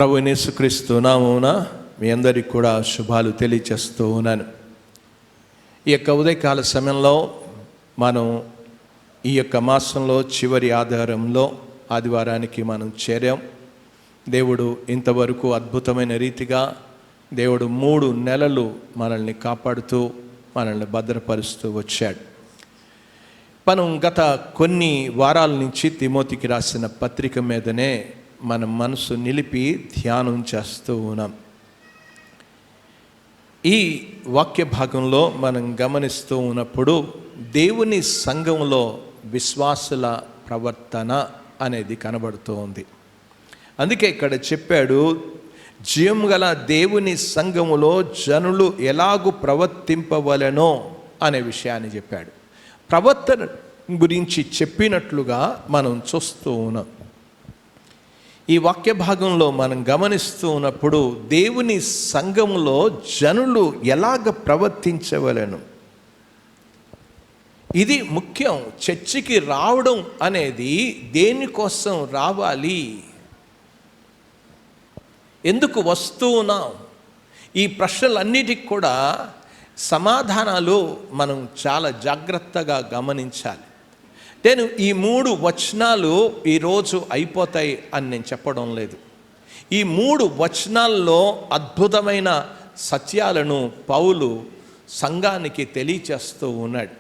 ప్రభువైన యేసుక్రీస్తు నామమున మీ అందరికీ కూడా శుభాలు తెలియచేస్తూ ఉన్నాను. ఈ యొక్క ఉదయకాల సమయంలో మనం ఈ యొక్క మాసంలో చివరి ఆదివారానికి మనం చేరాం. దేవుడు ఇంతవరకు అద్భుతమైన రీతిగా దేవుడు 3 నెలలు మనల్ని కాపాడుతూ మనల్ని భద్రపరుస్తూ వచ్చాడు. మనం గత కొన్ని వారాల నుంచి తిమోతికి రాసిన పత్రిక మీదనే మన మనసు నిలిపి ధ్యానం చేస్తూ ఉన్నాం. ఈ వాక్య భాగంలో మనం గమనిస్తూ ఉన్నప్పుడు దేవుని సంఘంలో విశ్వాసుల ప్రవర్తన అనేది కనబడుతూ ఉంది. అందుకే ఇక్కడ చెప్పాడు, జీవం గల దేవుని సంఘములో జనులు ఎలాగూ ప్రవర్తింపవలెనో అనే విషయాన్ని చెప్పాడు. ప్రవర్తన గురించి చెప్పినట్లుగా మనం చూస్తూ ఉన్నాం. ఈ వాక్య భాగంలో మనం గమనిస్తూ ఉన్నప్పుడు దేవుని సంఘములో జనులు ఎలాగ ప్రవర్తించవలెను, ఇది ముఖ్యం. చర్చికి రావడం అనేది దేనికోసం రావాలి, ఎందుకు వస్తూ ఉన్నాం, ఈ ప్రశ్నలన్నిటికి కూడా సమాధానాలు మనం చాలా జాగ్రత్తగా గమనించాలి. నేను ఈ 3 వచనాలు ఈరోజు అయిపోతాయి అని నేను చెప్పడం లేదు. ఈ 3 వచనాల్లో అద్భుతమైన సత్యాలను పౌలు సంఘానికి తెలియచేస్తూ ఉన్నాడు.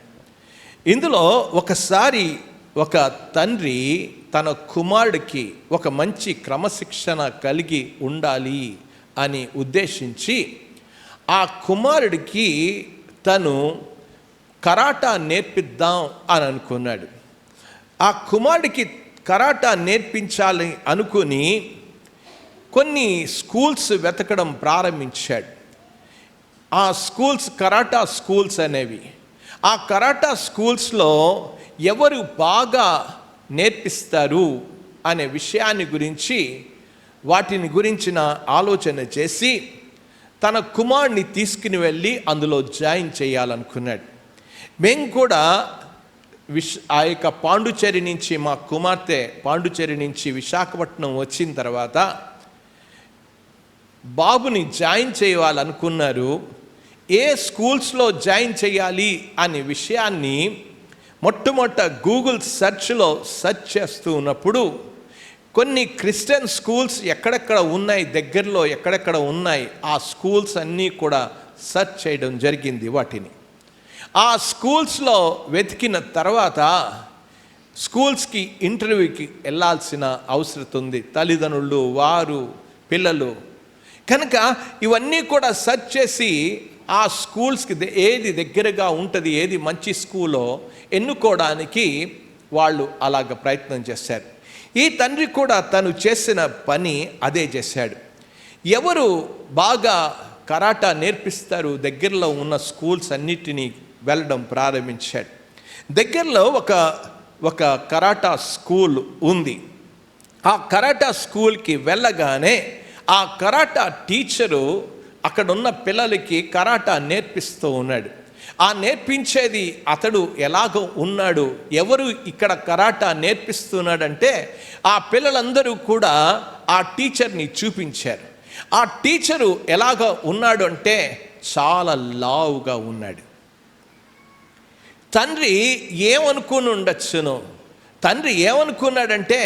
ఇందులో ఒకసారి ఒక తండ్రి తన కుమారుడికి ఒక మంచి క్రమశిక్షణ కలిగి ఉండాలి అని ఉద్దేశించి ఆ కుమారుడికి తను కరాటా నేర్పిద్దాం అని అనుకున్నాడు. ఆ కుమారుడికి కరాటా నేర్పించాలి అనుకుని కొన్ని స్కూల్స్ వెతకడం ప్రారంభించాడు. ఆ స్కూల్స్ కరాటా స్కూల్స్ అనేవి. ఆ కరాటా స్కూల్స్లో ఎవరు బాగా నేర్పిస్తారు అనే విషయాన్ని గురించి వాటిని గురించిన ఆలోచన చేసి తన కుమారుడిని తీసుకుని వెళ్ళి అందులో జాయిన్ చేయాలనుకున్నాడు. మేము కూడా ఆ యొక్క పాండుచేరి నుంచి మా కుమార్తె పాండుచేరి నుంచి విశాఖపట్నం వచ్చిన తర్వాత బాబుని జాయిన్ చేయాలనుకున్నారు. ఏ స్కూల్స్లో జాయిన్ చేయాలి అనే విషయాన్ని మొట్టమొదట గూగుల్ సెర్చ్ చేస్తూ ఉన్నప్పుడు కొన్ని క్రిస్టియన్ స్కూల్స్ ఎక్కడెక్కడ ఉన్నాయి, దగ్గరలో ఎక్కడెక్కడ ఉన్నాయి ఆ స్కూల్స్ అన్నీ కూడా సెర్చ్ చేయడం జరిగింది. వాటిని ఆ స్కూల్స్లో వెతికిన తర్వాత స్కూల్స్కి ఇంటర్వ్యూకి వెళ్ళాల్సిన అవసరం ఉంది, తల్లిదండ్రులు, వారు, పిల్లలు. కనుక ఇవన్నీ కూడా సెర్చ్ చేసి ఆ స్కూల్స్కి ఏది దగ్గరగా ఉంటుంది, ఏది మంచి స్కూలో ఎన్నుకోవడానికి వాళ్ళు అలాగ ప్రయత్నం చేశారు. ఈ తండ్రి కూడా తను చేసిన పని అదే చేశాడు. ఎవరు బాగా కరాటా నేర్పిస్తారు దగ్గరలో ఉన్న స్కూల్స్ అన్నిటినీ వెళ్ళడం ప్రారంభించాడు. దగ్గరలో ఒక కరాటా స్కూల్ ఉంది. ఆ కరాటా స్కూల్కి వెళ్ళగానే ఆ కరాటా టీచరు అక్కడ ఉన్న పిల్లలకి కరాటా నేర్పిస్తూ ఉన్నాడు. ఆ నేర్పించేది అతడు ఎలాగో ఉన్నాడు, ఎవరు ఇక్కడ కరాటా నేర్పిస్తున్నాడంటే ఆ పిల్లలందరూ కూడా ఆ టీచర్ని చూపించారు. ఆ టీచరు ఎలాగో ఉన్నాడు అంటే చాలా లావుగా ఉన్నాడు. తండ్రి ఏమనుకుని ఉండొచ్చును, తండ్రి ఏమనుకున్నాడంటే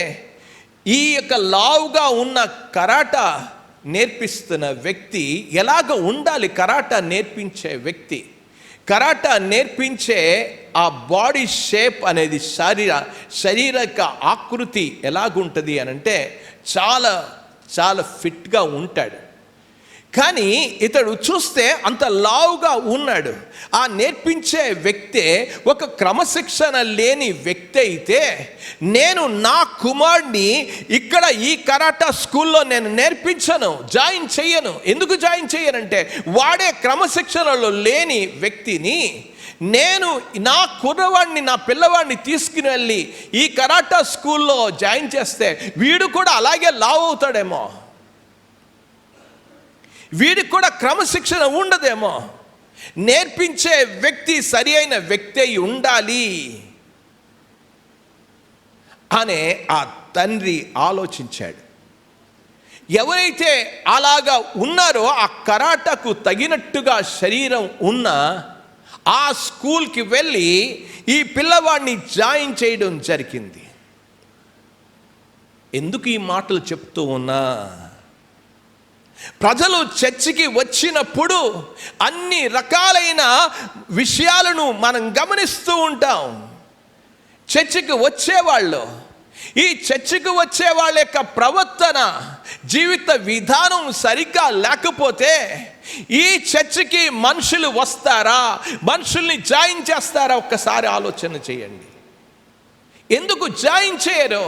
ఈ యొక్క లావుగా ఉన్న కరాటా నేర్పిస్తున్న వ్యక్తి ఎలాగ ఉండాలి, కరాటా నేర్పించే వ్యక్తి, కరాటా నేర్పించే ఆ బాడీ షేప్ అనేది శారీరక ఆకృతి ఎలాగుంటుంది అని అంటే చాలా చాలా ఫిట్గా ఉంటాడు. కానీ ఇతడు చూస్తే అంత లావుగా ఉన్నాడు. ఆ నేర్పించే వ్యక్తే ఒక క్రమశిక్షణ లేని వ్యక్తి అయితే నేను నా కుమారుడిని ఇక్కడ ఈ కరాటా స్కూల్లో నేను నేర్పించను, జాయిన్ చెయ్యను. ఎందుకు జాయిన్ చెయ్యనంటే వాడే క్రమశిక్షణలో లేని వ్యక్తిని నేను నా కుర్రవాడిని, నా పిల్లవాడిని తీసుకుని వెళ్ళి ఈ కరాటా స్కూల్లో జాయిన్ చేస్తే వీడు కూడా అలాగే లావు అవుతాడేమో, వీడికి కూడా క్రమశిక్షణ ఉండదేమో, నేర్పించే వ్యక్తి సరి అయిన వ్యక్తి అయి ఉండాలి అనే ఆ తండ్రి ఆలోచించాడు. ఎవరైతే అలాగా ఉన్నారో ఆ కరాటకు తగినట్టుగా శరీరం ఉన్న ఆ స్కూల్కి వెళ్ళి ఈ పిల్లవాడిని జాయిన్ చేయడం జరిగింది. ఎందుకు ఈ మాటలు చెప్తూ ఉన్నా, ప్రజలు చర్చికి వచ్చినప్పుడు అన్ని రకాలైన విషయాలను మనం గమనిస్తూ ఉంటాం. చర్చికి వచ్చేవాళ్ళు, ఈ చర్చికి వచ్చే వాళ్ళ యొక్క ప్రవర్తన, జీవిత విధానం సరిగ్గా లేకపోతే ఈ చర్చికి మనుషులు వస్తారా, మనుషుల్ని జాయిన్ చేస్తారా? ఒక్కసారి ఆలోచన చేయండి. ఎందుకు జాయిన్ చేయరు?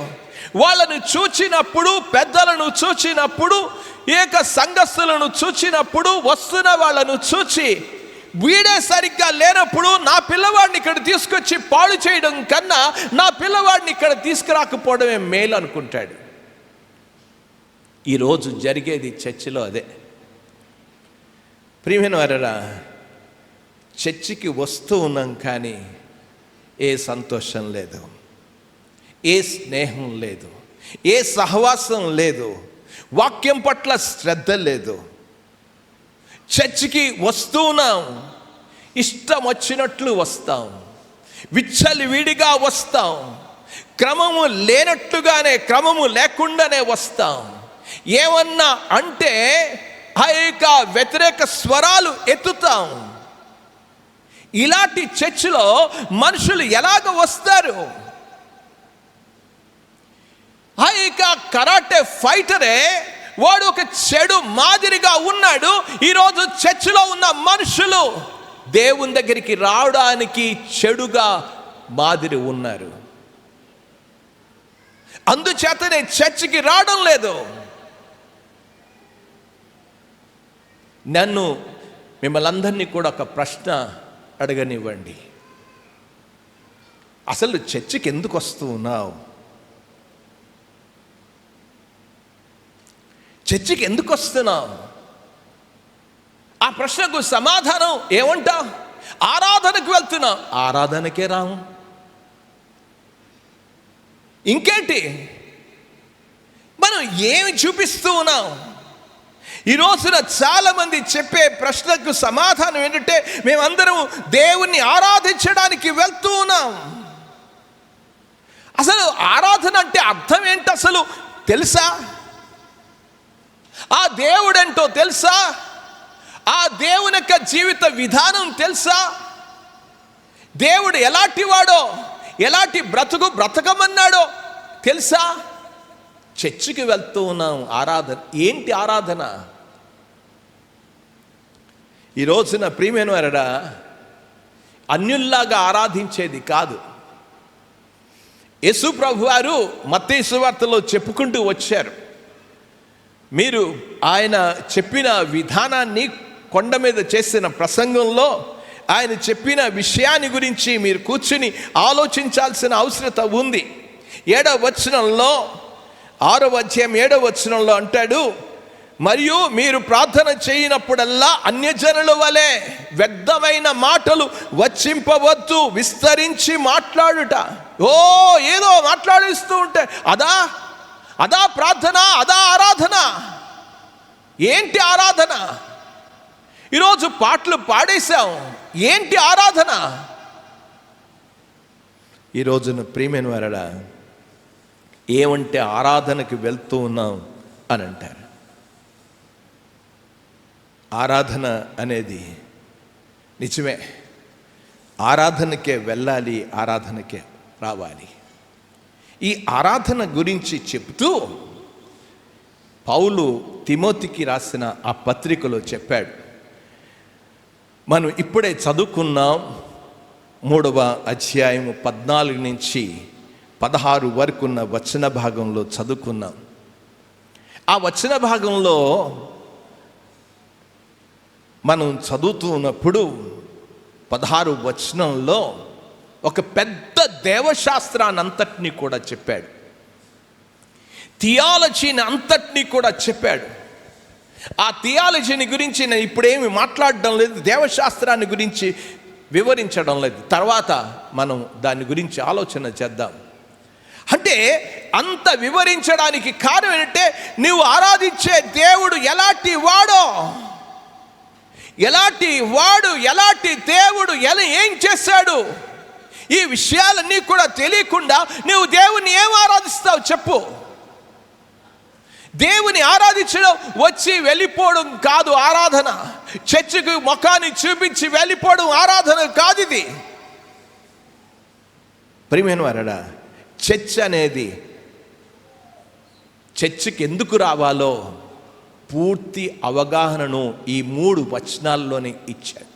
వాళ్ళను చూచినప్పుడు, పెద్దలను చూచినప్పుడు, ఏక సంఘస్థులను చూచినప్పుడు, వస్తున్న వాళ్ళను చూచి వీడే సరిగ్గా లేనప్పుడు నా పిల్లవాడిని ఇక్కడ తీసుకొచ్చి పాడు చేయడం కన్నా నా పిల్లవాడిని ఇక్కడ తీసుకురాకపోవడమే మేలు అనుకుంటాడు. ఈరోజు జరిగేది చర్చిలో అదే. ప్రియమైన వారరా, చర్చికి వస్తూ ఉన్నాం కానీ ఏ సంతోషం లేదు, ఏ స్నేహం లేదు, ఏ సహవాసం లేదు, వాక్యం పట్ల శ్రద్ధ లేదు. చర్చికి వస్తూ ఉన్నాం, ఇష్టం వచ్చినట్లు వస్తాం, విచ్చలవిడిగా వస్తాం, క్రమము లేనట్టుగానే, క్రమము లేకుండానే వస్తాం. ఏమన్నా అంటే ఆ యొక్క వ్యతిరేక స్వరాలు ఎత్తుతాం. ఇలాంటి చర్చిలో మనుషులు ఎలాగ వస్తారు? ఆ యొక్క కరాటే ఫైటరే వాడు ఒక చెడు మాదిరిగా ఉన్నాడు. ఈరోజు చర్చిలో ఉన్న మనుషులు దేవుని దగ్గరికి రావడానికి చెడుగా మాదిరి ఉన్నారు. అందుచేతనే చర్చికి రావడం లేదు. నన్ను మిమ్మల్ని అందరినీ కూడా ఒక ప్రశ్న అడగనివ్వండి. అసలు చర్చికి ఎందుకు వస్తూ ఉన్నావు? చర్చికి ఎందుకు వస్తున్నావు? ఆ ప్రశ్నకు సమాధానం ఏమంటావు? ఆరాధనకు వెళ్తున్నావు. ఆరాధనకే రాము, ఇంకేంటి? మనం ఏమి చూపిస్తూ ఉన్నాం? ఈ రోజున చాలా మంది చెప్పే ప్రశ్నకు సమాధానం ఏంటంటే, మేమందరం దేవుణ్ణి ఆరాధించడానికి వెళ్తూ ఉన్నాం. అసలు ఆరాధన అంటే అర్థం ఏంటి అసలు తెలుసా? ఆ దేవుడేంటో తెలుసా? ఆ దేవుని యొక్క జీవిత విధానం తెలుసా? దేవుడు ఎలాంటి వాడో, ఎలాంటి బ్రతుకు బ్రతకమన్నాడో తెలుసా? చర్చికి వెళ్తూ ఉన్నాం. ఆరాధన ఏంటి? ఆరాధన ఈ రోజున ప్రియమైన వారడా, అన్యుల్లాగా ఆరాధించేది కాదు. యేసు ప్రభువారు మత్తయి సువార్తలో చెప్పుకుంటూ వచ్చారు. మీరు ఆయన చెప్పిన విధానాన్ని, కొండ మీద చేసిన ప్రసంగంలో ఆయన చెప్పిన విషయాన్ని గురించి మీరు కూర్చుని ఆలోచించాల్సిన అవసరత ఉంది. 7వ వచనంలో, 6వ అధ్యాయం 7వ వచనంలో అంటాడు, మరియు మీరు ప్రార్థన చేయనప్పుడల్లా అన్యజనుల వలె వ్యర్థమైన మాటలు వచ్చింపవద్దు, విస్తరించి మాట్లాడుట. ఏదో మాట్లాడిస్తూ ఉంటే అదా ప్రార్థన, అదా ఆరాధన? ఏంటి ఆరాధన? ఈరోజు పాటలు పాడేశాం, ఏంటి ఆరాధన? ఈరోజున ప్రియమైన వారడా, ఏమంటే ఆరాధనకి వెళ్తూ ఉన్నాం అని అంటారు. ఆరాధన అనేది నిజమే, ఆరాధనకే వెళ్ళాలి, ఆరాధనకే రావాలి. ఈ ఆరాధన గురించి చెప్తూ పౌలు తిమోతికి రాసిన ఆ పత్రికలో చెప్పాడు. మనం ఇప్పుడే చదువుకున్నాం, 3వ అధ్యాయం 14 నుంచి 16 వరకు ఉన్న వచన భాగంలో చదువుకున్నాం. ఆ వచన భాగంలో మనం చదువుతూ ఉన్నప్పుడు 16 వచనంలో ఒక పెద్ద దేవశాస్త్రాన్ని అంతటినీ కూడా చెప్పాడు, థియాలజీని అంతటినీ కూడా చెప్పాడు. ఆ థియాలజీని గురించి నేను ఇప్పుడేమి మాట్లాడడం లేదు, దేవశాస్త్రాన్ని గురించి వివరించడం లేదు. తర్వాత మనం దాని గురించి ఆలోచన చేద్దాం. అంటే అంత వివరించడానికి కారణం ఏంటంటే, నువ్వు ఆరాధించే దేవుడు ఎలాంటి వాడో, ఎలాంటి దేవుడు ఏం చేశాడు, ఈ విషయాలన్నీ కూడా తెలియకుండా నువ్వు దేవుణ్ణి ఏం ఆరాధిస్తావు చెప్పు? దేవుని ఆరాధించడం వచ్చి వెళ్ళిపోవడం కాదు ఆరాధన. చర్చికి ముఖాన్ని చూపించి వెళ్ళిపోవడం ఆరాధన కాదు ఇది. ప్రియమైన వారడా, చర్చికి ఎందుకు రావాలో పూర్తి అవగాహనను ఈ 3 వచనాల్లోనే ఇచ్చాడు.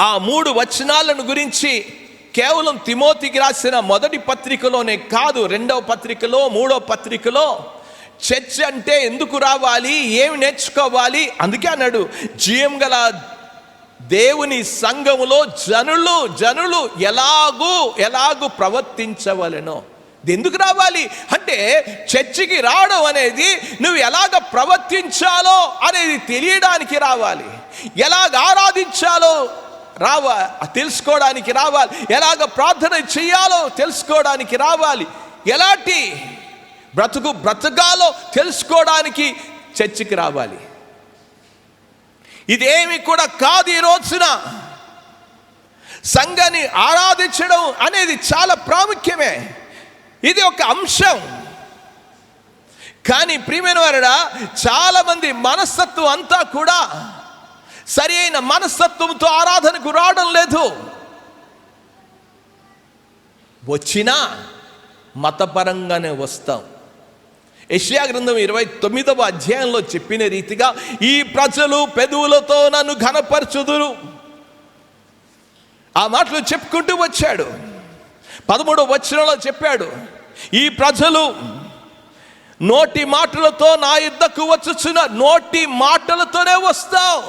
ఆ 3 వచనాలను గురించి కేవలం తిమోతికి రాసిన మొదటి పత్రికలోనే కాదు, 2వ పత్రికలో, 3వ పత్రికలో చర్చ్ అంటే ఎందుకు రావాలి, ఏమి నేర్చుకోవాలి, అందుకే అన్నాడు, జీవం గల దేవుని సంఘములో జనులు ఎలాగూ ప్రవర్తించవలెనో. ఎందుకు రావాలి అంటే, చర్చికి రావడం అనేది నువ్వు ఎలాగ ప్రవర్తించాలో అనేది తెలియడానికి రావాలి, ఎలాగ ఆరాధించాలో తెలుసుకోవడానికి రావాలి, ఎలాగ ప్రార్థన చేయాలో తెలుసుకోవడానికి రావాలి, ఎలాంటి బ్రతకాలో తెలుసుకోవడానికి చర్చికి రావాలి. ఇదేమి కూడా కాదు. ఈ రోజున సంఘాన్ని ఆరాధించడం అనేది చాలా ప్రాముఖ్యమే, ఇది ఒక అంశం. కానీ ప్రియమైన వారడా, చాలా మంది మనస్తత్వం అంతా కూడా సరి అయిన మనస్తత్వంతో ఆరాధనకు రావడం లేదు. వచ్చినా మతపరంగానే వస్తాం. యెషయా గ్రంథం 29వ అధ్యాయంలో చెప్పిన రీతిగా, ఈ ప్రజలు పెదవులతో నన్ను ఘనపరచుదురు, ఆ మాటలు చెప్పుకుంటూ వచ్చాడు. 13వ వచనంలో చెప్పాడు, ఈ ప్రజలు నోటి మాటలతో నా యుద్ధకు వచ్చుచున్న, నోటి మాటలతోనే వస్తావు,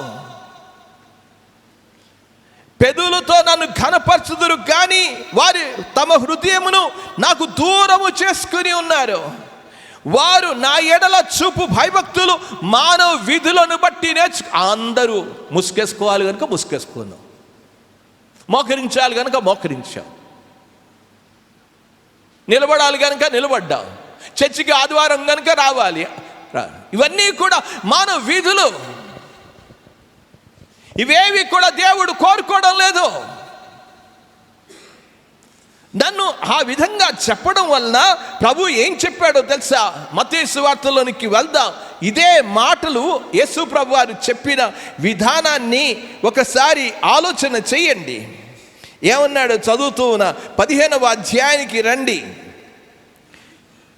పెదవులతో నన్ను ఘనపరచుదురు, కానీ వారు తమ హృదయమును నాకు దూరము చేసుకుని ఉన్నారు. వారు నా ఎడల చూపు భయభక్తులు మానవ విధులను బట్టి అందరూ ముసుకేసుకోవాలి కనుక ముసుకేసుకున్నాం, మోకరించాలి కనుక మోకరించాం, నిలబడాలి కనుక నిలబడ్డాం, చర్చికి ఆదివారం కనుక రావాలి. ఇవన్నీ కూడా మానవ విధులు. ఇవేవి కూడా దేవుడు కోరుకోవడం లేదు. నన్ను ఆ విధంగా చెప్పడం వలన ప్రభు ఏం చెప్పాడో తెలుసా? మత్తయి సువార్తలోనికి వెళ్దాం. ఇదే మాటలు యేసు ప్రభు వారు చెప్పిన విధానాన్ని ఒకసారి ఆలోచన చేయండి. ఏమన్నాడు చదువుతూ ఉన్న 15వ అధ్యాయానికి రండి.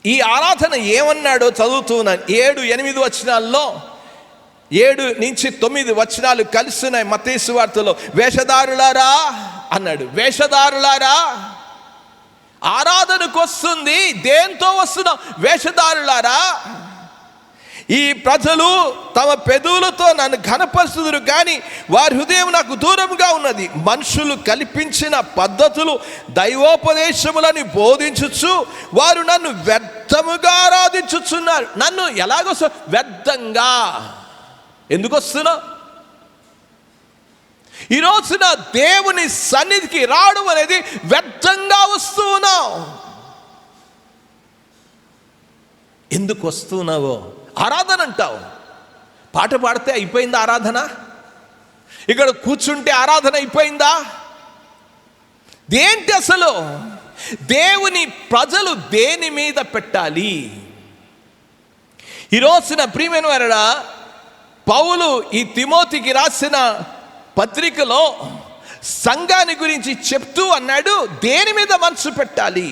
ఈ ఆరాధన ఏమన్నాడో చదువుతూ ఉన్నాను. 7-8 వచనాల్లో 7 నుంచి 9 వచనాలు కలుస్తున్నాయి మత్తయి సువార్తలో. వేషధారులారా అన్నాడు. వేషధారులారా, ఆరాధనకు వస్తుంది, దేంతో వస్తున్నాం? వేషధారులారా, ఈ ప్రజలు తమ పెదవులతో నన్ను ఘనపరుచుదురు, కానీ వారి హృదయం నాకు దూరంగా ఉన్నది. మనుషులు కల్పించిన పద్ధతులు దైవోపదేశములని బోధించుచు వారు నన్ను వ్యర్థముగా ఆరాధించుచున్నారు. నన్ను ఎలాగొస్తా? వ్యర్థంగా. ఎందుకు వస్తున్నావు? ఈ రోజున దేవుని సన్నిధికి రావడం అనేది వ్యర్థంగా వస్తూ ఉన్నావు. ఎందుకు వస్తున్నావో? ఆరాధన అంటావు, పాట పాడితే అయిపోయిందా ఆరాధన? ఇక్కడ కూర్చుంటే ఆరాధన అయిపోయిందా? దేంటి అసలు? దేవుని ప్రజలు దేని మీద పెట్టాలి? ఈ రోజున ప్రియమైన వారడా, పౌలు ఈ తిమోతికి రాసిన పత్రికలో సంఘాన్ని గురించి చెప్తూ అన్నాడు, దేని మీద మనసు పెట్టాలి?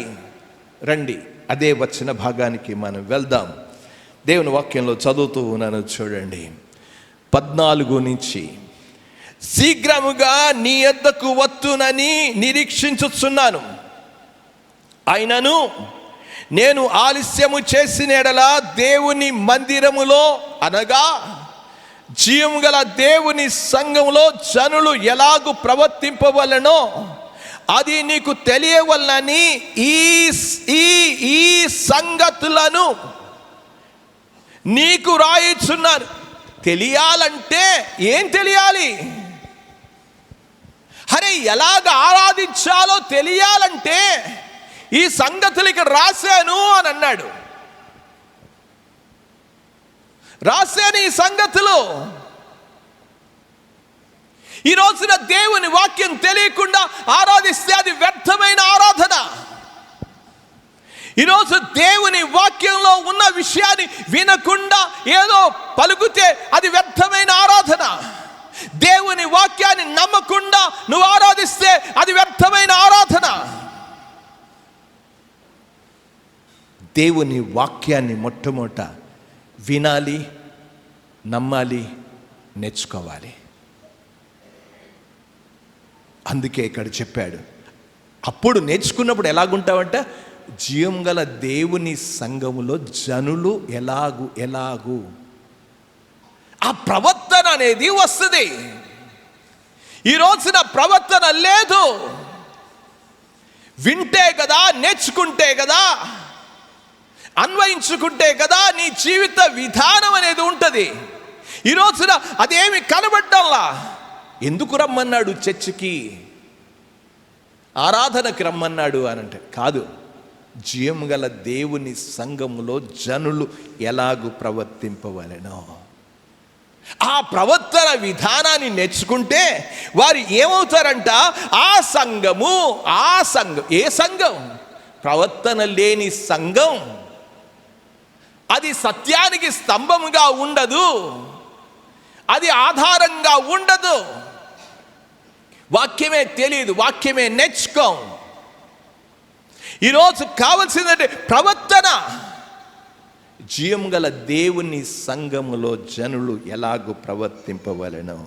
రండి అదే వచ్చిన భాగానికి మనం వెళ్దాం. దేవుని వాక్యంలో చదువుతూ ఉన్నాను, చూడండి 14 నుంచి. శీఘ్రముగా నీ యొద్దకు వత్తునని నిరీక్షించుచున్నాను, అయినను నేను ఆలస్యము చేసిన ఎడల దేవుని మందిరములో అనగా జీవము గల దేవుని సంఘములో జనులు ఎలాగు ప్రవర్తింపవలనో అది నీకు తెలియవలనని ఈ సంగతులను నీకు రాయిచున్నాను. తెలియాలంటే ఏం తెలియాలి? అరే, ఎలాగ ఆరాధించాలో తెలియాలంటే ఈ సంగతులు ఇక్కడ రాశాను అని అన్నాడు. రాశాను ఈ సంగతులు. ఈ రోజున దేవుని వాక్యం తెలియకుండా ఆరాధిస్తే అది వ్యర్థమైన ఆరాధన. ఈరోజు దేవుని వాక్యంలో ఉన్న విషయాన్ని వినకుండా ఏదో పలుకుతే అది వ్యర్థమైన ఆరాధన. దేవుని వాక్యాన్ని నమ్మకుండా నువ్వు ఆరాధిస్తే అది వ్యర్థమైన ఆరాధన. దేవుని వాక్యాన్ని మొట్టమొదట వినాలి, నమ్మాలి, నేర్చుకోవాలి. అందుకే ఇక్కడ చెప్పాడు, అప్పుడు నేర్చుకున్నప్పుడు ఎలాగుంటావంట, జీవం గల దేవుని సంఘములో జనులు ఎలాగు ఆ ప్రవర్తన అనేది వస్తుంది. ఈ రోజున ప్రవర్తన లేదు. వింటే కదా, నేర్చుకుంటే కదా, అన్వయించుకుంటే కదా నీ జీవిత విధానం అనేది ఉంటుంది. ఈ రోజున అదేమి కనబడ్డల్లా. ఎందుకు రమ్మన్నాడు చర్చికి, ఆరాధనకి రమ్మన్నాడు అని అంటే కాదు, జీవం గల దేవుని సంఘములో జనులు ఎలాగు ప్రవర్తింపవలెనో ఆ ప్రవర్తన విధానాన్ని నేర్చుకుంటే వారు ఏమవుతారంట, ఆ సంఘం ఏ సంఘం? ప్రవర్తన లేని సంఘం. అది సత్యానికి స్తంభముగా ఉండదు, అది ఆధారంగా ఉండదు. వాక్యమే తెలియదు, వాక్యమే నేర్చుకోం. ఈరోజు కావలసిందంటే ప్రవర్తన. జీవం గల దేవుని సంఘములో జనులు ఎలాగూ ప్రవర్తింపవలెనో.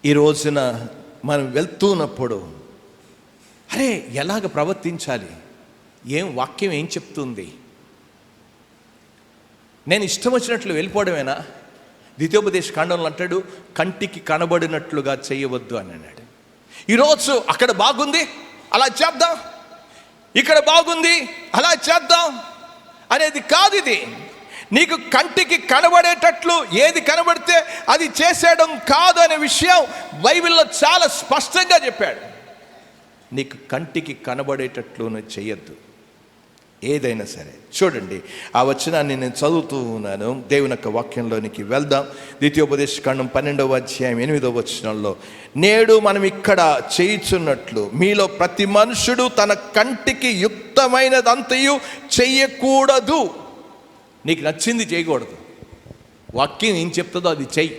ఈ రోజున మనం వెళ్తున్నప్పుడు అరే ఎలాగ ప్రవర్తించాలి, వాక్యం ఏం చెప్తుంది? నేను ఇష్టం వచ్చినట్లు వెళ్ళిపోవడమేనా? ద్వితీయోపదేశ కాండంలో అంటాడు, కంటికి కనబడినట్లుగా చేయవద్దు అని అన్నాడు. ఈరోజు అక్కడ బాగుంది అలా చేద్దాం, ఇక్కడ బాగుంది అలా చేద్దాం అనేది కాదు. ఇది నీకు కంటికి కనబడేటట్లు ఏది కనబడితే అది చేసేయడం కాదు అనే విషయం బైబిల్లో చాలా స్పష్టంగా చెప్పాడు. నీకు కంటికి కనబడేటట్లు చేయొద్దు ఏదైనా సరే. చూడండి, ఆ వచనాన్ని నేను చదువుతూ ఉన్నాను. దేవుని యొక్క వాక్యంలోనికి వెళ్దాం. ద్వితీయోపదేశకాండం 12వ అధ్యాయం 8వ వచనంలో, నేడు మనం ఇక్కడ చేయుచున్నట్లు మీలో ప్రతి మనుషుడు తన కంటికి యుక్తమైనదంతయు చెయ్యకూడదు. నీకు నచ్చింది చేయకూడదు. వాక్యం ఏం చెప్తుందో అది చెయ్యి.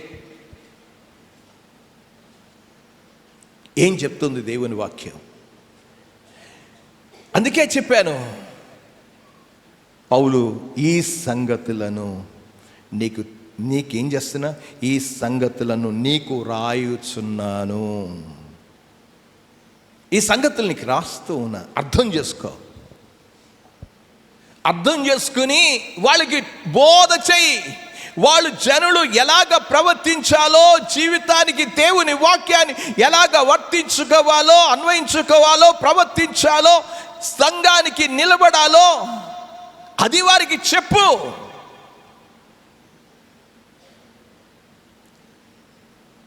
ఏం చెప్తుంది దేవుని వాక్యం? అందుకే చెప్పాను, పౌలు ఈ సంగతులను నీకేం చేస్తున్నా, ఈ సంగతులను నీకు రాయుచున్నాను. ఈ సంగతులు నీకు రాస్తూ ఉన్నా, అర్థం చేసుకో. అర్థం చేసుకుని వాళ్ళకి బోధ చెయ్యి. వాళ్ళు జనులు ఎలాగ ప్రవర్తించాలో, జీవితానికి దేవుని వాక్యాన్ని ఎలాగ వర్తించుకోవాలో, అన్వయించుకోవాలో, ప్రవర్తించాలో, సంఘానికి నిలబడాలో అది వారికి చెప్పు.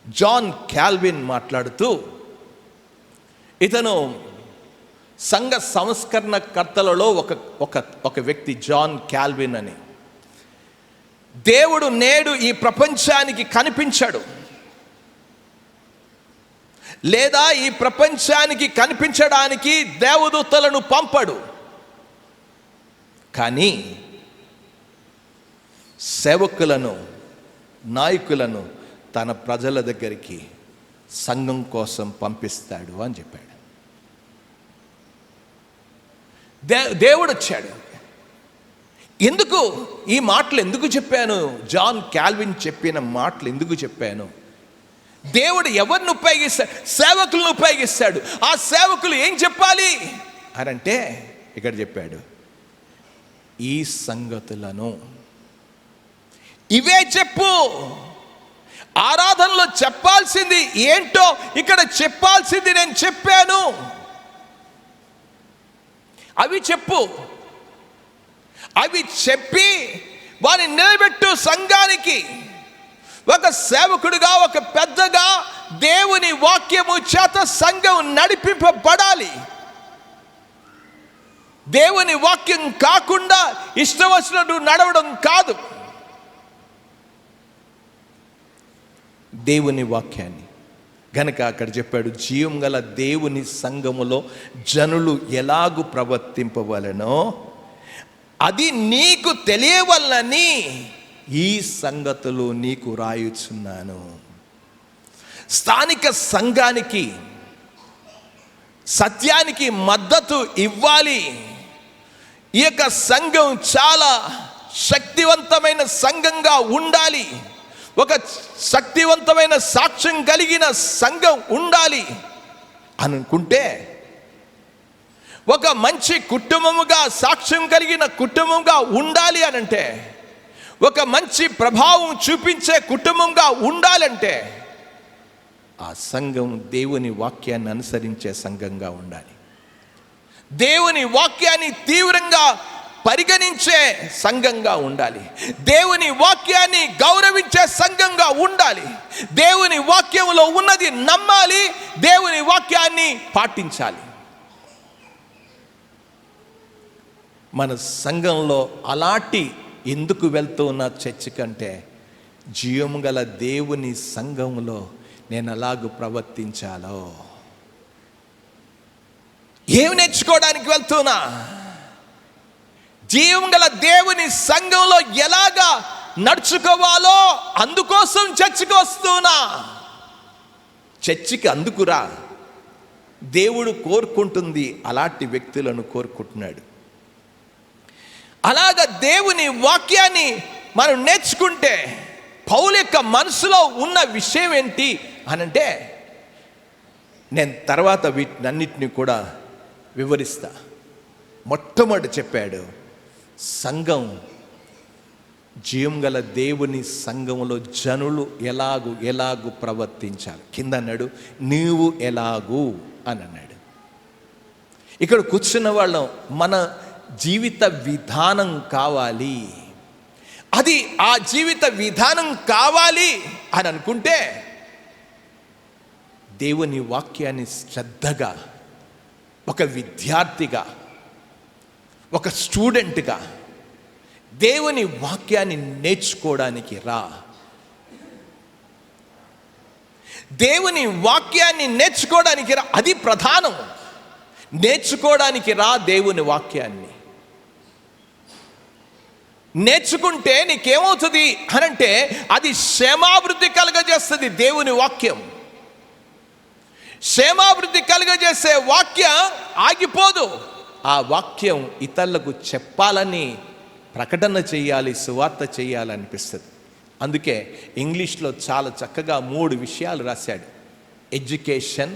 జాన్ క్యాల్విన్ మాట్లాడుతూ, ఇతను సంఘ సంస్కరణ కర్తలలో ఒక వ్యక్తి, జాన్ క్యాల్విన్ అని. దేవుడు నేడు ఈ ప్రపంచానికి కనిపించాడు, లేదా ఈ ప్రపంచానికి కనిపించడానికి దేవదూతలను పంపడు. కానీ సేవకులను, నాయకులను తన ప్రజల దగ్గరికి సంఘం కోసం పంపిస్తాడు అని చెప్పాడు. దేవుడు వచ్చాడు. ఎందుకు ఈ మాటలు ఎందుకు చెప్పాను? జాన్ క్యాల్విన్ చెప్పిన మాటలు ఎందుకు చెప్పాను? దేవుడు ఎవరిని ఉపయోగిస్తాడు? సేవకులను ఉపయోగిస్తాడు. ఆ సేవకులు ఏం చెప్పాలి అని అంటే ఇక్కడ చెప్పాడు, ఈ సంగతులను, ఇవే చెప్పు. ఆరాధనలో చెప్పాల్సింది ఏంటో ఇక్కడ చెప్పాల్సింది నేను చెప్పాను, అవి చెప్పు. అవి చెప్పి వారిని నిలబెట్టు. సంఘానికి ఒక సేవకుడిగా, ఒక పెద్దగా దేవుని వాక్యము చేత సంఘం నడిపింపబడాలి. దేవుని వాక్యం కాకుండా ఇష్టం వచ్చినట్టు నడవడం కాదు. దేవుని వాక్యాన్ని గనక అక్కడ చెప్పాడు, జీవం గల దేవుని సంఘములో జనులు ఎలాగు ప్రవర్తింపవలెనో అది నీకు తెలియవలనని ఈ సంగతులు నీకు రాయుచున్నాను. స్థానిక సంఘానికి సత్యానికి మద్దతు ఇవ్వాలి. ఈ యొక్క సంఘం చాలా శక్తివంతమైన సంఘంగా ఉండాలి. ఒక శక్తివంతమైన సాక్ష్యం కలిగిన సంఘం ఉండాలి అనుకుంటే, ఒక మంచి కుటుంబముగా సాక్ష్యం కలిగిన కుటుంబంగా ఉండాలి అనంటే, ఒక మంచి ప్రభావం చూపించే కుటుంబంగా ఉండాలంటే ఆ సంఘం దేవుని వాక్యాన్ని అనుసరించే సంఘంగా ఉండాలి. దేవుని వాక్యాన్ని తీవ్రంగా పరిగణించే సంఘంగా ఉండాలి. దేవుని వాక్యాన్ని గౌరవించే సంఘంగా ఉండాలి. దేవుని వాక్యంలో ఉన్నది నమ్మాలి. దేవుని వాక్యాన్ని పాటించాలి. మన సంఘంలో అలాంటి ఎందుకు వెళ్తూ ఉన్న చర్చ్ కంటే, జీవము గల దేవుని సంఘంలో నేను అలాగూ ప్రవర్తించాలో, ఏమి నేర్చుకోవడానికి వెళ్తున్నా? జీవం గల దేవుని సంఘంలో ఎలాగా నడుచుకోవాలో అందుకోసం చర్చికి వస్తున్నా. చర్చికి అందుకురా. దేవుడు కోరుకుంటుంది అలాంటి వ్యక్తులను కోరుకుంటున్నాడు. అలాగ దేవుని వాక్యాన్ని మనం నేర్చుకుంటే, పౌలు యొక్క మనసులో ఉన్న విషయం ఏంటి అనంటే, నేను తర్వాత వీటినన్నిటిని కూడా వివరిస్తా. మొట్టమొదటి చెప్పాడు, సంఘం, జీవం గల దేవుని సంఘంలో జనులు ఎలాగు ప్రవర్తించాలి. కింద అన్నాడు, నీవు ఎలాగు అని అన్నాడు. ఇక్కడ కూర్చున్న వాళ్ళం మన జీవిత విధానం కావాలి. అది ఆ జీవిత విధానం కావాలి అని అనుకుంటే, దేవుని వాక్యాన్ని శ్రద్ధగా, ఒక విద్యార్థిగా, ఒక స్టూడెంట్గా దేవుని వాక్యాన్ని నేర్చుకోవడానికి రా. దేవుని వాక్యాన్ని నేర్చుకోవడానికి రా. అది ప్రధానం. నేర్చుకోవడానికి రా దేవుని వాక్యాన్ని. నేర్చుకుంటే నీకేమవుతుంది అనంటే, అది క్షేమాభివృద్ధి కలుగజేస్తుంది. దేవుని వాక్యం క్షేమాభివృద్ధి కలుగజేసే వాక్యం ఆగిపోదు. ఆ వాక్యం ఇతరులకు చెప్పాలని, ప్రకటన చేయాలి, సువార్త చేయాలనిపిస్తుంది. అందుకే ఇంగ్లీష్లో చాలా చక్కగా 3 విషయాలు రాశాడు. ఎడ్యుకేషన్,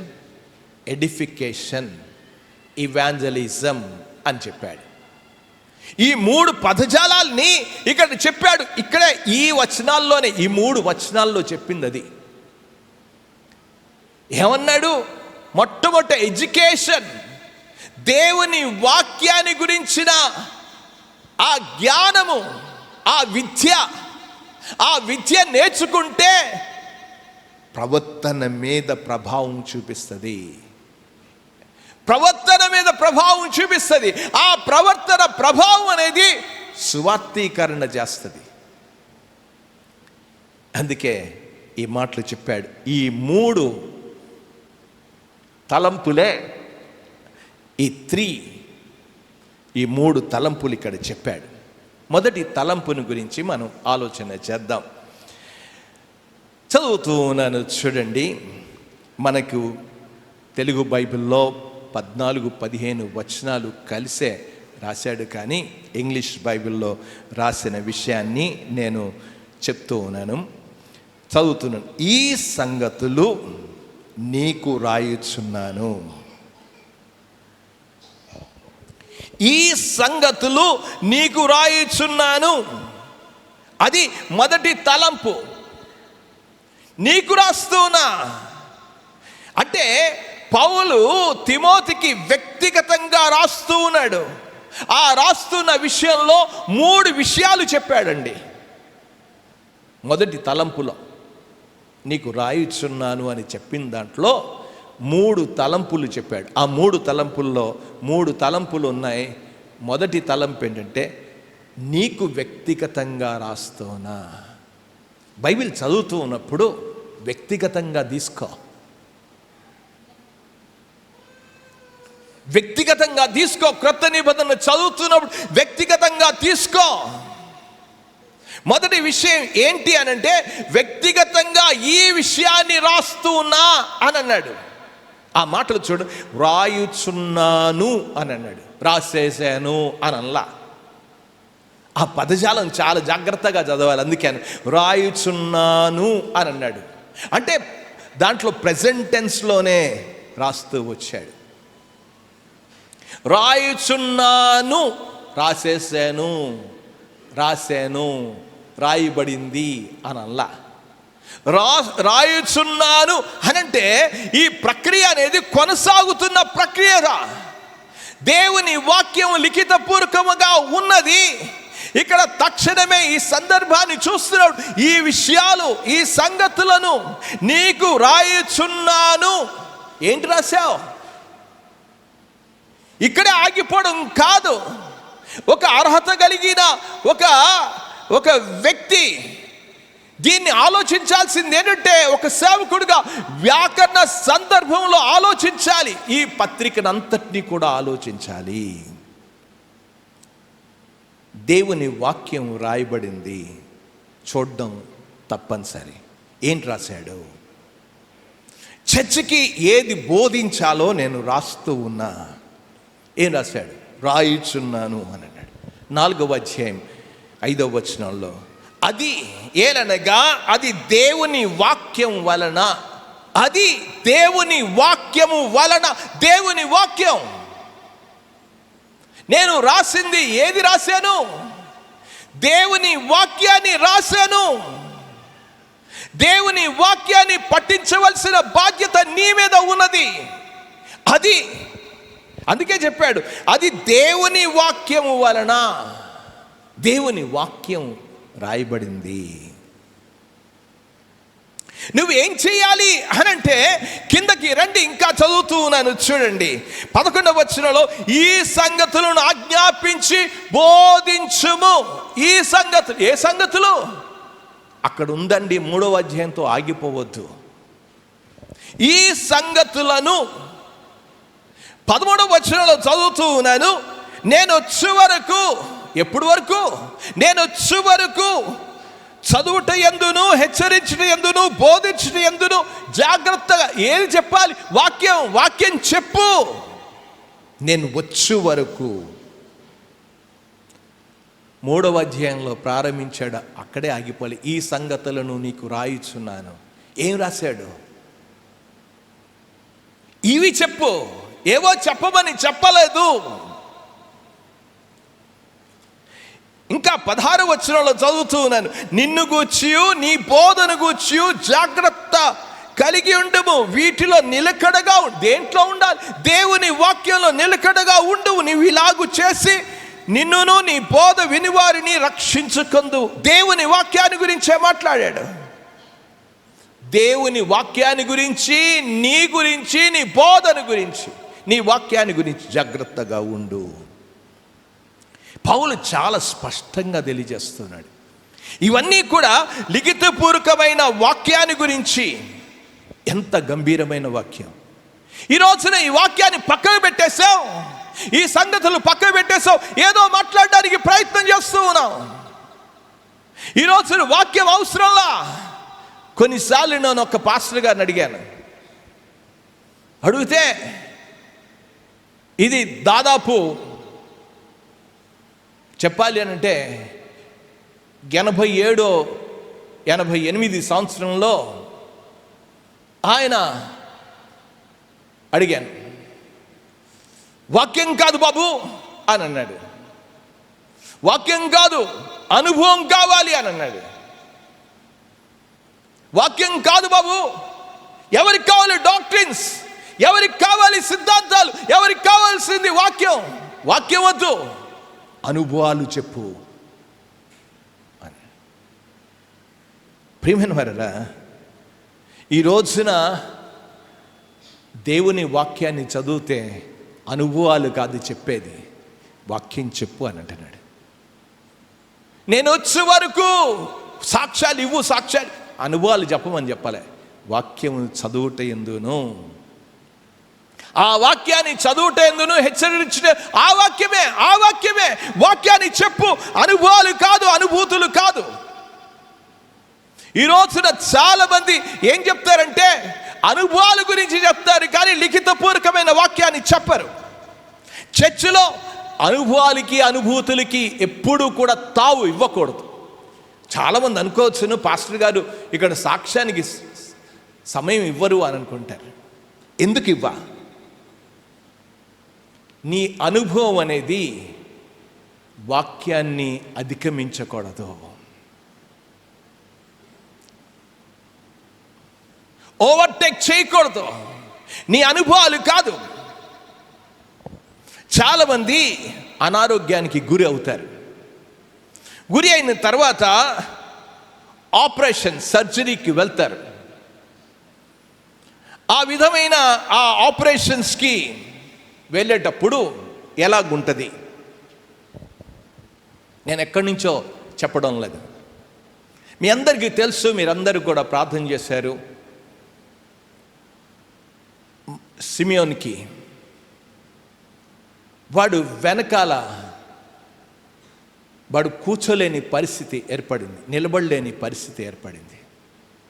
ఎడిఫికేషన్, ఇవాంజలిజం అని చెప్పాడు. ఈ 3 పదజాలాల్ని ఇక్కడ చెప్పాడు. ఇక్కడే ఈ వచనాల్లోనే, ఈ 3 వచనాల్లో చెప్పింది అది. ఏమన్నాడు? మొట్టమొదట ఎడ్యుకేషన్, దేవుని వాక్యాన్ని గురించిన ఆ జ్ఞానము, ఆ విద్య నేర్చుకుంటే ప్రవర్తన మీద ప్రభావం చూపిస్తుంది. ప్రవర్తన మీద ప్రభావం చూపిస్తుంది. ఆ ప్రవర్తన ప్రభావం అనేది సువార్తీకరణ చేస్తుంది. అందుకే ఈ మాటలు చెప్పాడు. ఈ 3 తలంపులే, ఈ 3 తలంపులు ఇక్కడ చెప్పాడు. మొదటి తలంపుని గురించి మనం ఆలోచన చేద్దాం. చదువుతూ ఉన్నాను చూడండి. మనకు తెలుగు బైబిల్లో 14-15 వచనాలు కలిసే రాశాడు, కానీ ఇంగ్లీష్ బైబిల్లో రాసిన విషయాన్ని నేను చెప్తూ ఉన్నాను, చదువుతున్నాను. ఈ సంగతులు నీకు రాయుచున్నాను. ఈ సంగతులు నీకు రాయుచున్నాను. అది మొదటి తలంపు. నీకు రాస్తున్నా అంటే పౌలు తిమోతికి వ్యక్తిగతంగా రాస్తూ ఉన్నాడు. ఆ రాస్తున్న విషయంలో 3 విషయాలు చెప్పాడండి. మొదటి తలంపులో నీకు రాయిచున్నాను అని చెప్పిన దాంట్లో 3 తలంపులు చెప్పాడు. ఆ 3 తలంపుల్లో 3 తలంపులు ఉన్నాయి. మొదటి తలంపు ఏంటంటే నీకు వ్యక్తిగతంగా రాస్తోనా. బైబిల్ చదువుతూ ఉన్నప్పుడు వ్యక్తిగతంగా తీసుకో, వ్యక్తిగతంగా తీసుకో. క్రొత్త నిబంధన చదువుతున్నప్పుడు వ్యక్తిగతంగా తీసుకో. మొదటి విషయం ఏంటి అనంటే వ్యక్తిగతంగా ఈ విషయాన్ని రాస్తున్నా అని అన్నాడు. ఆ మాటలు చూడు, రాయుచున్నాను అని అన్నాడు, రాసేసాను అని అనలా. ఆ పదజాలం చాలా జాగ్రత్తగా చదవాలి. అందుకే రాయుచున్నాను అని అన్నాడు. అంటే దాంట్లో ప్రెజెంట్ టెన్స్లోనే రాస్తూ వచ్చాడు. రాయుచున్నాను, రాసేసాను, రాశాను, రాయబడింది అని అనలా. రాయుచున్నాను అనంటే ఈ ప్రక్రియ అనేది కొనసాగుతున్న ప్రక్రియగా. దేవుని వాక్యం లిఖితపూర్వకముగా ఉన్నది. ఇక్కడ తక్షణమే ఈ సందర్భాన్ని చూస్తున్నాడు. ఈ విషయాలు, ఈ సంగతులను నీకు రాయుచున్నాను. ఏంటి రాశావు? ఇక్కడే ఆగిపోవడం కాదు. ఒక అర్హత కలిగిన ఒక వ్యక్తి దీన్ని ఆలోచించాల్సింది ఏంటంటే, ఒక సేవకుడిగా వ్యాకరణ సందర్భంలో ఆలోచించాలి. ఈ పత్రికనంతటినీ కూడా ఆలోచించాలి. దేవుని వాక్యం రాయబడింది, చూడడం తప్పనిసరి. ఏంటి రాశాడు? చర్చికి ఏది బోధించాలో నేను రాస్తూ ఉన్నా. ఏం రాశాడు? రాయిచున్నాను అని అన్నాడు. 4వ అధ్యాయం 5వ వచనంలో, అది ఏలనగా అది దేవుని వాక్యం వలన, అది దేవుని వాక్యము వలన. దేవుని వాక్యం. నేను రాసింది ఏది రాశాను? దేవుని వాక్యాన్ని రాశాను. దేవుని వాక్యాన్ని పఠించవలసిన బాధ్యత నీ మీద ఉన్నది. అది అందుకే చెప్పాడు, అది దేవుని వాక్యము వలన. దేవుని వాక్యం రాయబడింది. నువ్వు ఏం చేయాలి అనంటే, కిందకి రండి, ఇంకా చదువుతూ ఉన్నాను చూడండి. 11వ వచనంలో, ఈ సంగతులను ఆజ్ఞాపించి బోధించుము. ఈ సంగతులు, ఏ సంగతులు? అక్కడ ఉందండి. 3వ అధ్యాయంతో ఆగిపోవద్దు. ఈ సంగతులను 13వ వచనంలో చదువుతూ ఉన్నాను. నేను వచ్చే వరకు, ఎప్పుడు వరకు? నేను వచ్చే వరకు చదువుట ఎందును, హెచ్చరించట ఎందును, బోధించట ఎందును జాగ్రత్తగా. ఏది చెప్పాలి? వాక్యం. వాక్యం చెప్పు. నేను వచ్చే వరకు. 3వ అధ్యాయంలో ప్రారంభించాడు, అక్కడే ఆగిపోలే. ఈ సంగతులను నీకు రాయిచున్నాను. ఏం రాశాడు? ఇవి చెప్పు. ఏవో చెప్పమని చెప్పలేదు. ఇంకా 16వ వచనంలో చదువుతూ ఉన్నాను. నిన్ను గూర్చియు నీ బోధన గూర్చియు జాగ్రత్త కలిగి ఉండుము. వీటిలో నిలకడగా దేంట్లో ఉండాలి? దేవుని వాక్యంలో నిలకడగా ఉండువు. నీవు ఇలాగు చేసి నిన్నును నీ బోధ వినివారిని రక్షించుకుందు. దేవుని వాక్యాన్ని గురించే మాట్లాడాడు. దేవుని వాక్యాన్ని గురించి, నీ గురించి, నీ బోధన గురించి, నీ వాక్యాన్ని గురించి జాగ్రత్తగా ఉండు. పౌలు చాలా స్పష్టంగా తెలియజేస్తున్నాడు. ఇవన్నీ కూడా లిఖితపూర్వకమైన వాక్యాన్ని గురించి. ఎంత గంభీరమైన వాక్యం! ఈ రోజున ఈ వాక్యాన్ని పక్కకు పెట్టేశావు, ఈ సంగతులు పక్కకు పెట్టేశావు, ఏదో మాట్లాడడానికి ప్రయత్నం చేస్తూ ఉన్నావు. ఈ రోజున వాక్యం అవసరంలా. కొన్నిసార్లు నేను ఒక పాస్టర్ గారిని అడిగాను. అడిగితే ఇది దాదాపు చెప్పాలి అనంటే 87, 88 సంవత్సరంలో ఆయన అడిగాను. వాక్యం కాదు బాబు అని అన్నాడు. వాక్యం కాదు, అనుభవం కావాలి అని అన్నాడు. వాక్యం కాదు బాబు, ఎవరికి కావాలి డాక్ట్రిన్స్, ఎవరికి కావాలి సిద్ధాంతాలు, ఎవరికి కావాల్సింది వాక్యం. వాక్యం వద్దు, అనుభవాలు చెప్పు అని. ప్రియమైన వారలా, ఈ రోజున దేవుని వాక్యాన్ని చదివితే అనుభవాలు కాదు చెప్పేది, వాక్యం చెప్పు అని అంటున్నాడు. నేను వచ్చే వరకు సాక్ష్యాలు ఇవ్వు, సాక్ష్యాలు, అనుభవాలు చెప్పమని చెప్పలే. వాక్యం చదువుట ఎందును, ఆ వాక్యాన్ని చదువుట ఎందును హెచ్చరించిన ఆ వాక్యమే వాక్యాన్ని చెప్పు, అనుభవాలు కాదు, అనుభూతులు కాదు. ఈ రోజున చాలా మంది ఏం చెప్తారంటే అనుభవాల గురించి చెప్తారు, కానీ లిఖితపూర్వకమైన వాక్యాన్ని చెప్పరు. చర్చిలో అనుభవాలకి అనుభూతులకి ఎప్పుడూ కూడా తావు ఇవ్వకూడదు. చాలామంది అనుకోవచ్చును, పాస్టర్ గారు ఇక్కడ సాక్ష్యానికి సమయం ఇవ్వరు అని అనుకుంటారు. ఎందుకు ఇవ్వ? నీ అనుభవం అనేది వాక్యాన్ని అధిగమించకూడదు, ఓవర్టేక్ చేయకూడదు. నీ అనుభవాలు కాదు. చాలామంది అనారోగ్యానికి గురి అవుతారు. గురి అయిన తర్వాత ఆపరేషన్, సర్జరీకి వెళ్తారు. ఆ విధమైన ఆ ఆపరేషన్స్కి వెళ్ళేటప్పుడు ఎలాగుంటుంది, నేను ఎక్కడి నుంచో చెప్పడం లేదు, మీ అందరికీ తెలుసు. మీరందరూ కూడా ప్రార్థన చేశారు. సిమియోన్కి వాడు వెనకాల వాడు కూర్చోలేని పరిస్థితి ఏర్పడింది, నిలబడలేని పరిస్థితి ఏర్పడింది.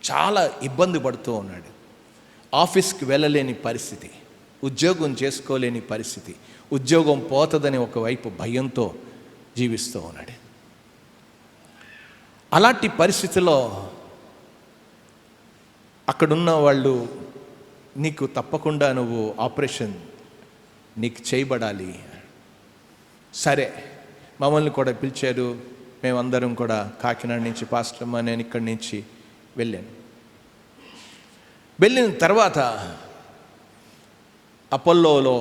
చాలా ఇబ్బంది పడుతూ ఉన్నాడు. ఆఫీస్కి వెళ్ళలేని పరిస్థితి, ఉద్యోగం చేసుకోలేని పరిస్థితి, ఉద్యోగం పోతుందని ఒకవైపు భయంతో జీవిస్తూ ఉన్నాడు. అలాంటి పరిస్థితిలో అక్కడున్న వాళ్ళు, నీకు తప్పకుండా నువ్వు ఆపరేషన్ నీకు చేయబడాలి. సరే, మమ్మల్ని కూడా పిలిచారు. మేమందరం కూడా కాకినాడ నుంచి, పాస్టర్ అమ్మ నేను ఇక్కడి నుంచి వెళ్ళాను. వెళ్ళిన తర్వాత అపోలోలో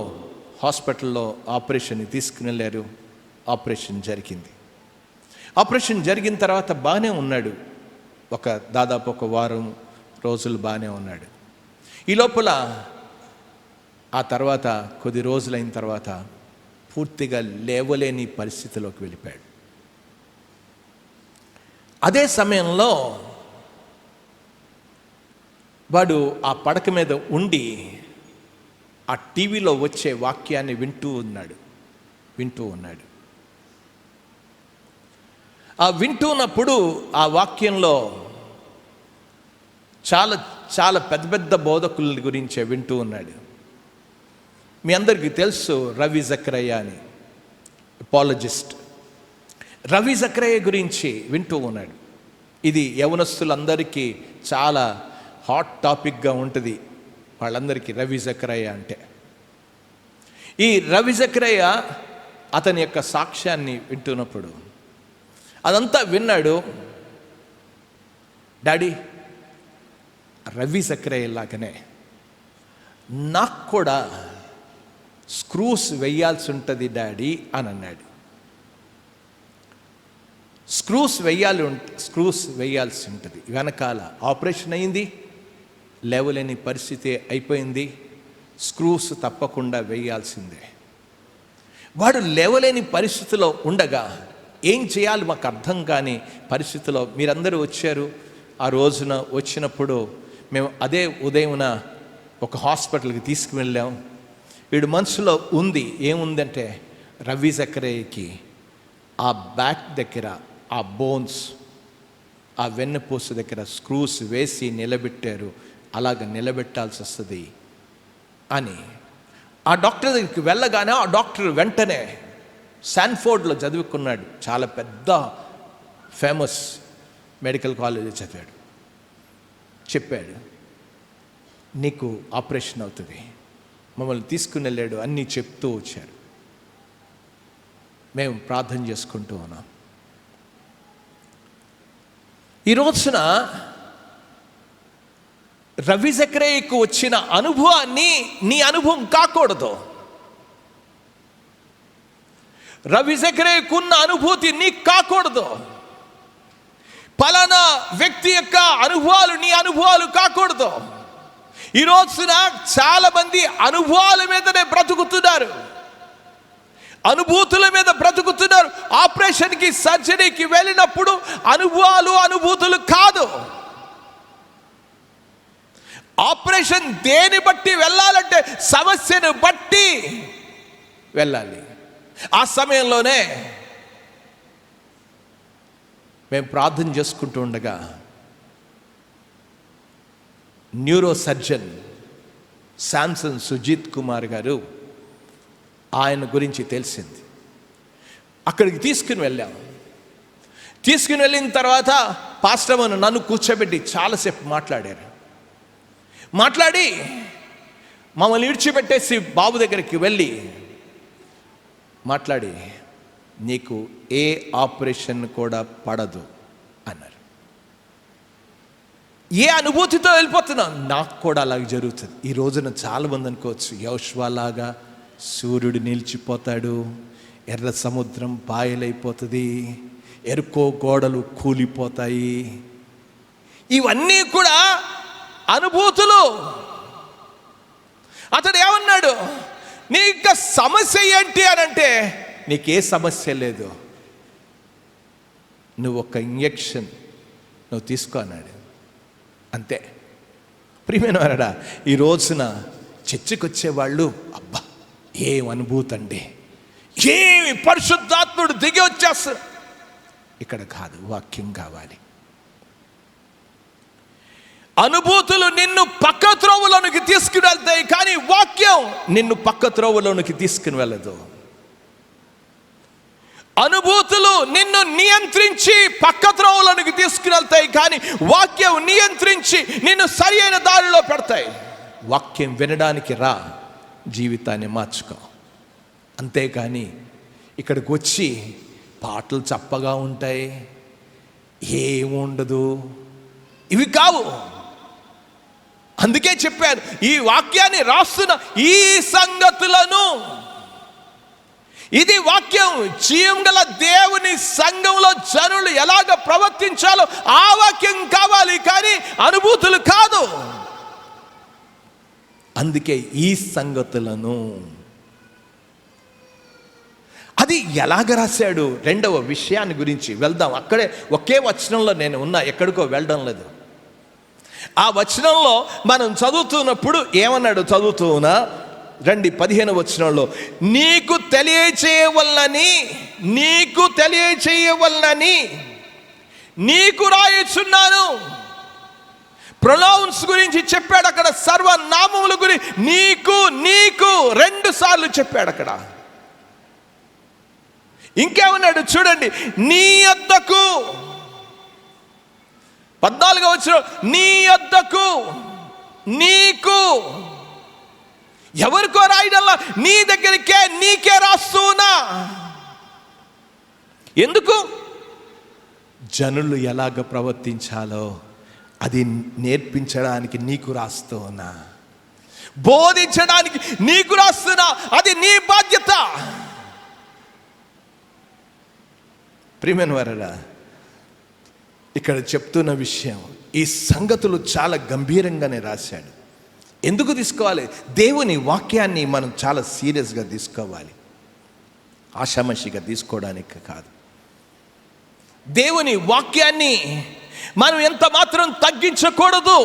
హాస్పిటల్లో ఆపరేషన్ని తీసుకుని వెళ్ళారు. ఆపరేషన్ జరిగింది. ఆపరేషన్ జరిగిన తర్వాత బాగానే ఉన్నాడు. దాదాపు ఒక వారం రోజులు బాగానే ఉన్నాడు. ఈ లోపల ఆ తర్వాత కొద్ది రోజులైన తర్వాత పూర్తిగా లేవలేని పరిస్థితిలోకి వెళ్ళిపోయాడు. అదే సమయంలో వాడు ఆ పడక మీద ఉండి ఆ టీవీలో వచ్చే వాక్యాన్ని వింటూ ఉన్నాడు. ఆ వింటున్నప్పుడు ఆ వాక్యంలో చాలా చాలా పెద్ద పెద్ద బోధకుల గురించే వింటూ ఉన్నాడు. మీ అందరికీ తెలుసు రవి జకరయ్య అని, అపాలజిస్ట్. రవి జకరయ్య గురించి వింటూ ఉన్నాడు. ఇది యవనస్తులందరికీ చాలా హాట్ టాపిక్గా ఉంటుంది వాళ్ళందరికీ, రవి జకరయ్య అంటే. ఈ రవి జకరయ్య అతని యొక్క సాక్ష్యాన్ని వింటున్నప్పుడు అదంతా విన్నాడు. డాడీ, రవి జకరయ్య లాగానే నాకు కూడా స్క్రూస్ వేయాల్సి ఉంటుంది డాడీ అని అన్నాడు. స్క్రూస్ వేయాల్సి ఉంటుంది. వెనకాల ఆపరేషన్ అయింది, లేవలేని పరిస్థితి అయిపోయింది. స్క్రూస్ తప్పకుండా వేయాల్సిందే. వాడు లేవలేని పరిస్థితిలో ఉండగా ఏం చేయాలి మాకు అర్థం కాని పరిస్థితిలో మీరందరూ వచ్చారు. ఆ రోజున వచ్చినప్పుడు మేము అదే ఉదయమున ఒక హాస్పిటల్కి తీసుకువెళ్ళాం. వీడు మనసులో ఉంది, ఏముందంటే రవి జకరయ్యకి ఆ బ్యాక్ దగ్గర, ఆ బోన్స్, ఆ వెన్నపూస దగ్గర స్క్రూస్ వేసి నిలబెట్టారు, అలాగ నిలబెట్టాల్సి వస్తుంది అని. ఆ డాక్టర్ దగ్గరికి వెళ్ళగానే ఆ డాక్టర్ వెంటనే శాన్ఫోర్డ్లో చదువుకున్నాడు, చాలా పెద్ద ఫేమస్ మెడికల్ కాలేజీ చదివాడు. చెప్పాడు, నీకు ఆపరేషన్ అవుతుంది. మమ్మల్ని తీసుకుని వెళ్ళాడు, అన్నీ చెప్తూ వచ్చారు. మేము ప్రార్థన చేసుకుంటూ ఉన్నాం. ఈ రోజున రవి జకరయ్యకు వచ్చిన అనుభవాన్ని నీ అనుభవం కాకూడదు. రవి జకరయ్యకున్న అనుభూతి నీకు కాకూడదు. పలానా వ్యక్తి యొక్క అనుభవాలు నీ అనుభవాలు కాకూడదు. ఈ రోజున చాలా మంది అనుభవాల మీదనే బ్రతుకుతున్నారు, అనుభూతుల మీద బ్రతుకుతున్నారు. ఆపరేషన్కి సర్జరీకి వెళ్ళినప్పుడు అనుభూతులు కాదు. ఆపరేషన్ దేని బట్టి వెళ్ళాలంటే సమస్యను బట్టి వెళ్ళాలి. ఆ సమయంలోనే మేము ప్రార్థన చేసుకుంటూ ఉండగా న్యూరో సర్జన్ శాంసన్ సుజిత్ కుమార్ గారు, ఆయన గురించి తెలిసింది. అక్కడికి తీసుకుని వెళ్ళాము. తీసుకుని వెళ్ళిన తర్వాత పాస్టర్ నన్ను కూర్చోబెట్టి చాలాసేపు మాట్లాడి మమ్మల్ని విడిచిపెట్టేసి బాబు దగ్గరికి వెళ్ళి మాట్లాడి, నీకు ఏ ఆపరేషన్ కూడా పడదు అన్నారు. ఏ అనుభూతితో వెళ్ళిపోతున్నాం? నాకు కూడా అలాగే జరుగుతుంది. ఈ రోజున చాలామంది అనుకోవచ్చు, యోషువలాగా సూర్యుడు నిలిచిపోతాడు, ఎర్ర సముద్రం పాయలైపోతుంది, ఎరుకో గోడలు కూలిపోతాయి. ఇవన్నీ కూడా అనుభూతులు. అతడు ఏమన్నాడు? నీ యొక్క సమస్య ఏంటి అని అంటే, నీకే సమస్య లేదు, నువ్వు ఒక ఇంజెక్షన్ నువ్వు తీసుకో అన్నాడు. అంతే. ప్రియమైన వారడా, ఈ రోజున చర్చికి వచ్చేవాళ్ళు, అబ్బా ఏం అనుభూతి అండి, ఏమి పరిశుద్ధాత్ముడు దిగి వచ్చేస్తారు. ఇక్కడ కాదు, వాక్యం కావాలి. అనుభూతులు నిన్ను పక్క త్రోవలోనికి తీసుకుని వెళ్తాయి, కానీ వాక్యం నిన్ను పక్క త్రోవలోనికి తీసుకుని వెళ్ళదు. అనుభూతులు నిన్ను నియంత్రించి పక్క త్రోవలోనికి తీసుకుని వెళ్తాయి, కానీ వాక్యం నియంత్రించి నిన్ను సరి అయిన దారిలో పెడతాయి. వాక్యం వినడానికి రా, జీవితాన్ని మార్చుకో. అంతేకాని ఇక్కడికి వచ్చి పాటలు చప్పగా ఉంటాయి, ఏముండదు, ఇవి కావు. అందుకే చెప్పారు, ఈ వాక్యాన్ని రాస్తున్న ఈ సంగతులను, ఇది వాక్యం, జీవం గల దేవుని సంఘంలో జనులు ఎలాగ ప్రవర్తించాలో ఆ వాక్యం కావాలి, కానీ అనుభూతులు కాదు. అందుకే ఈ సంగతులను, అది ఎలాగ రాశాడు? రెండవ విషయాన్ని గురించి వెళ్దాం. అక్కడే ఒకే వచనంలో నేను ఉన్నా, ఎక్కడికో వెళ్ళడం లేదు. ఆ వచనంలో మనం చదువుతున్నప్పుడు ఏమన్నాడు? చదువుతున్నా రండి, 15వ వచనంలో, నీకు తెలియచేయవలనని నీకు రాయుచున్నాను. ప్రొనౌన్స్ గురించి చెప్పాడు అక్కడ, సర్వనామముల గురించి నీకు 2 సార్లు చెప్పాడు అక్కడ. ఇంకేమన్నాడు చూడండి, నీ యొద్దకు, 14వ వచనం, నీ యొద్దకు, నీకు, ఎవరికో రాయడంలా నీ దగ్గరికే, నీకే రాస్తున్నా. ఎందుకు? జనులు ఎలాగ ప్రవర్తించాలో అది నేర్పించడానికి నీకు రాస్తున్నా, బోధించడానికి నీకు రాస్తున్నా. అది నీ బాధ్యత. ప్రియమైన వారడా, ఇక్కడ చెప్తున్న విషయం, ఈ సంగతులు చాలా గంభీరంగానే రాశాడు. ఎందుకు తీసుకోవాలి? దేవుని వాక్యాన్ని మనం చాలా సీరియస్గా తీసుకోవాలి, ఆషామాషిగా తీసుకోవడానికి కాదు. దేవుని వాక్యాన్ని మనం ఎంత మాత్రం తగ్గించకూడదు.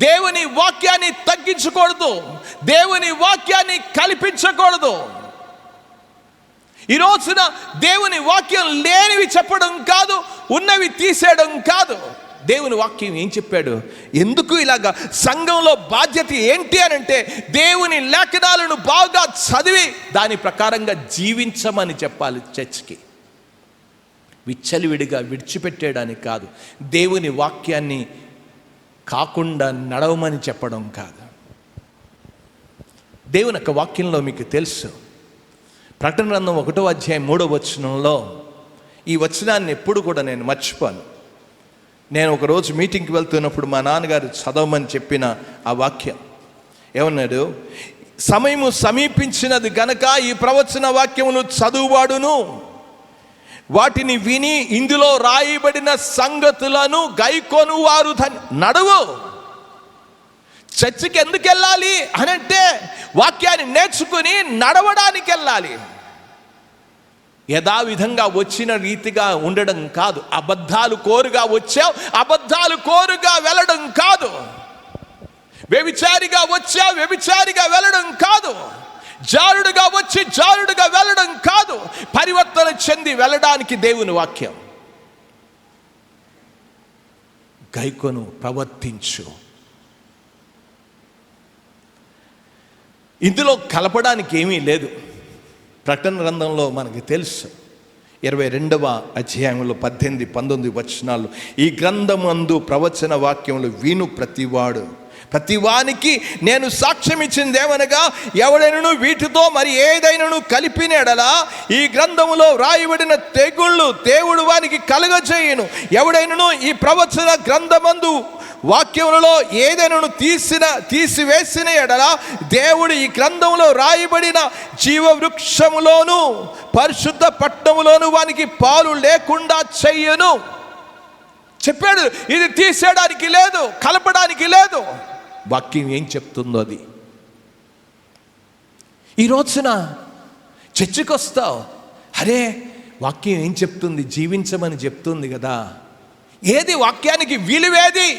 దేవుని వాక్యాన్ని తగ్గించకూడదు, దేవుని వాక్యాన్ని కల్పించకూడదు. ఈ రోజున దేవుని వాక్యం లేనివి చెప్పడం కాదు, ఉన్నవి తీసేయడం కాదు. దేవుని వాక్యం ఏం చెప్పాడు? ఎందుకు ఇలాగా సంఘంలో బాధ్యత ఏంటి అని అంటే, దేవుని లేఖనాలను బాగా చదివి దాని ప్రకారంగా జీవించమని చెప్పాలి చర్చ్కి. విచ్చలివిడిగా విడిచిపెట్టేయడానికి కాదు, దేవుని వాక్యాన్ని కాకుండా నడవమని చెప్పడం కాదు. దేవుని యొక్క వాక్యంలో మీకు తెలుసు, ప్రకటన గ్రంథం 1వ అధ్యాయం 3వ వచనంలో, ఈ వచనాన్ని ఎప్పుడు కూడా నేను మర్చిపోను. నేను ఒకరోజు మీటింగ్కి వెళ్తున్నప్పుడు మా నాన్నగారు చదవమని చెప్పిన ఆ వాక్యం ఏమన్నాడు? సమయము సమీపించినది గనక ఈ ప్రవచన వాక్యమును చదువువాడును వాటిని విని ఇందులో రాయబడిన సంగతులను గైకొను వారు నడువు. చర్చికి ఎందుకు వెళ్ళాలి అని అంటే వాక్యాన్ని నేర్చుకుని నడవడానికి వెళ్ళాలి. యథావిధంగా వచ్చిన రీతిగా ఉండడం కాదు. అబద్ధాలు కోరుగా వచ్చావు, అబద్ధాలు కోరుగా వెళ్ళడం కాదు. వ్యభిచారిగా వచ్చావు, వ్యభిచారిగా వెళ్ళడం కాదు. జారుడుగా వచ్చి జారుడుగా వెళ్ళడం కాదు. పరివర్తన చెంది వెళ్ళడానికి దేవుని వాక్యం. గైకొను, ప్రవర్తించు. ఇందులో కలపడానికి ఏమీ లేదు. ప్రకటన గ్రంథంలో మనకి తెలుసు 22వ అధ్యాయంలో 18, 19 వచనాలు, ఈ గ్రంథమందు ప్రవచన వాక్యములు విను ప్రతివానికి నేను సాక్ష్యం ఇచ్చిందేమనగా, ఎవడైనను వీటితో మరి ఏదైనాను కలిపిన ఎడల ఈ గ్రంథములో వ్రాయబడిన తెగుళ్ళు దేవుడు వానికి కలుగజేయును. ఎవడైనను ఈ ప్రవచన గ్రంథమందు వాక్యములలో ఏదైనాను తీసివేసిన ఎడల దేవుడు ఈ గ్రంథంలో రాయబడిన జీవవృక్షములోను పరిశుద్ధ పట్టణములోను వానికి పాలు లేకుండా చెయ్యను చెప్పాడు. ఇది తీసేయడానికి లేదు, కలపడానికి లేదు. వాక్యం ఏం చెప్తుందో అది. ఈ రోజున చర్చికి వస్తావు, అరే వాక్యం ఏం చెప్తుంది? జీవించమని చెప్తుంది కదా. ఏది వాక్యానికి విలువేది?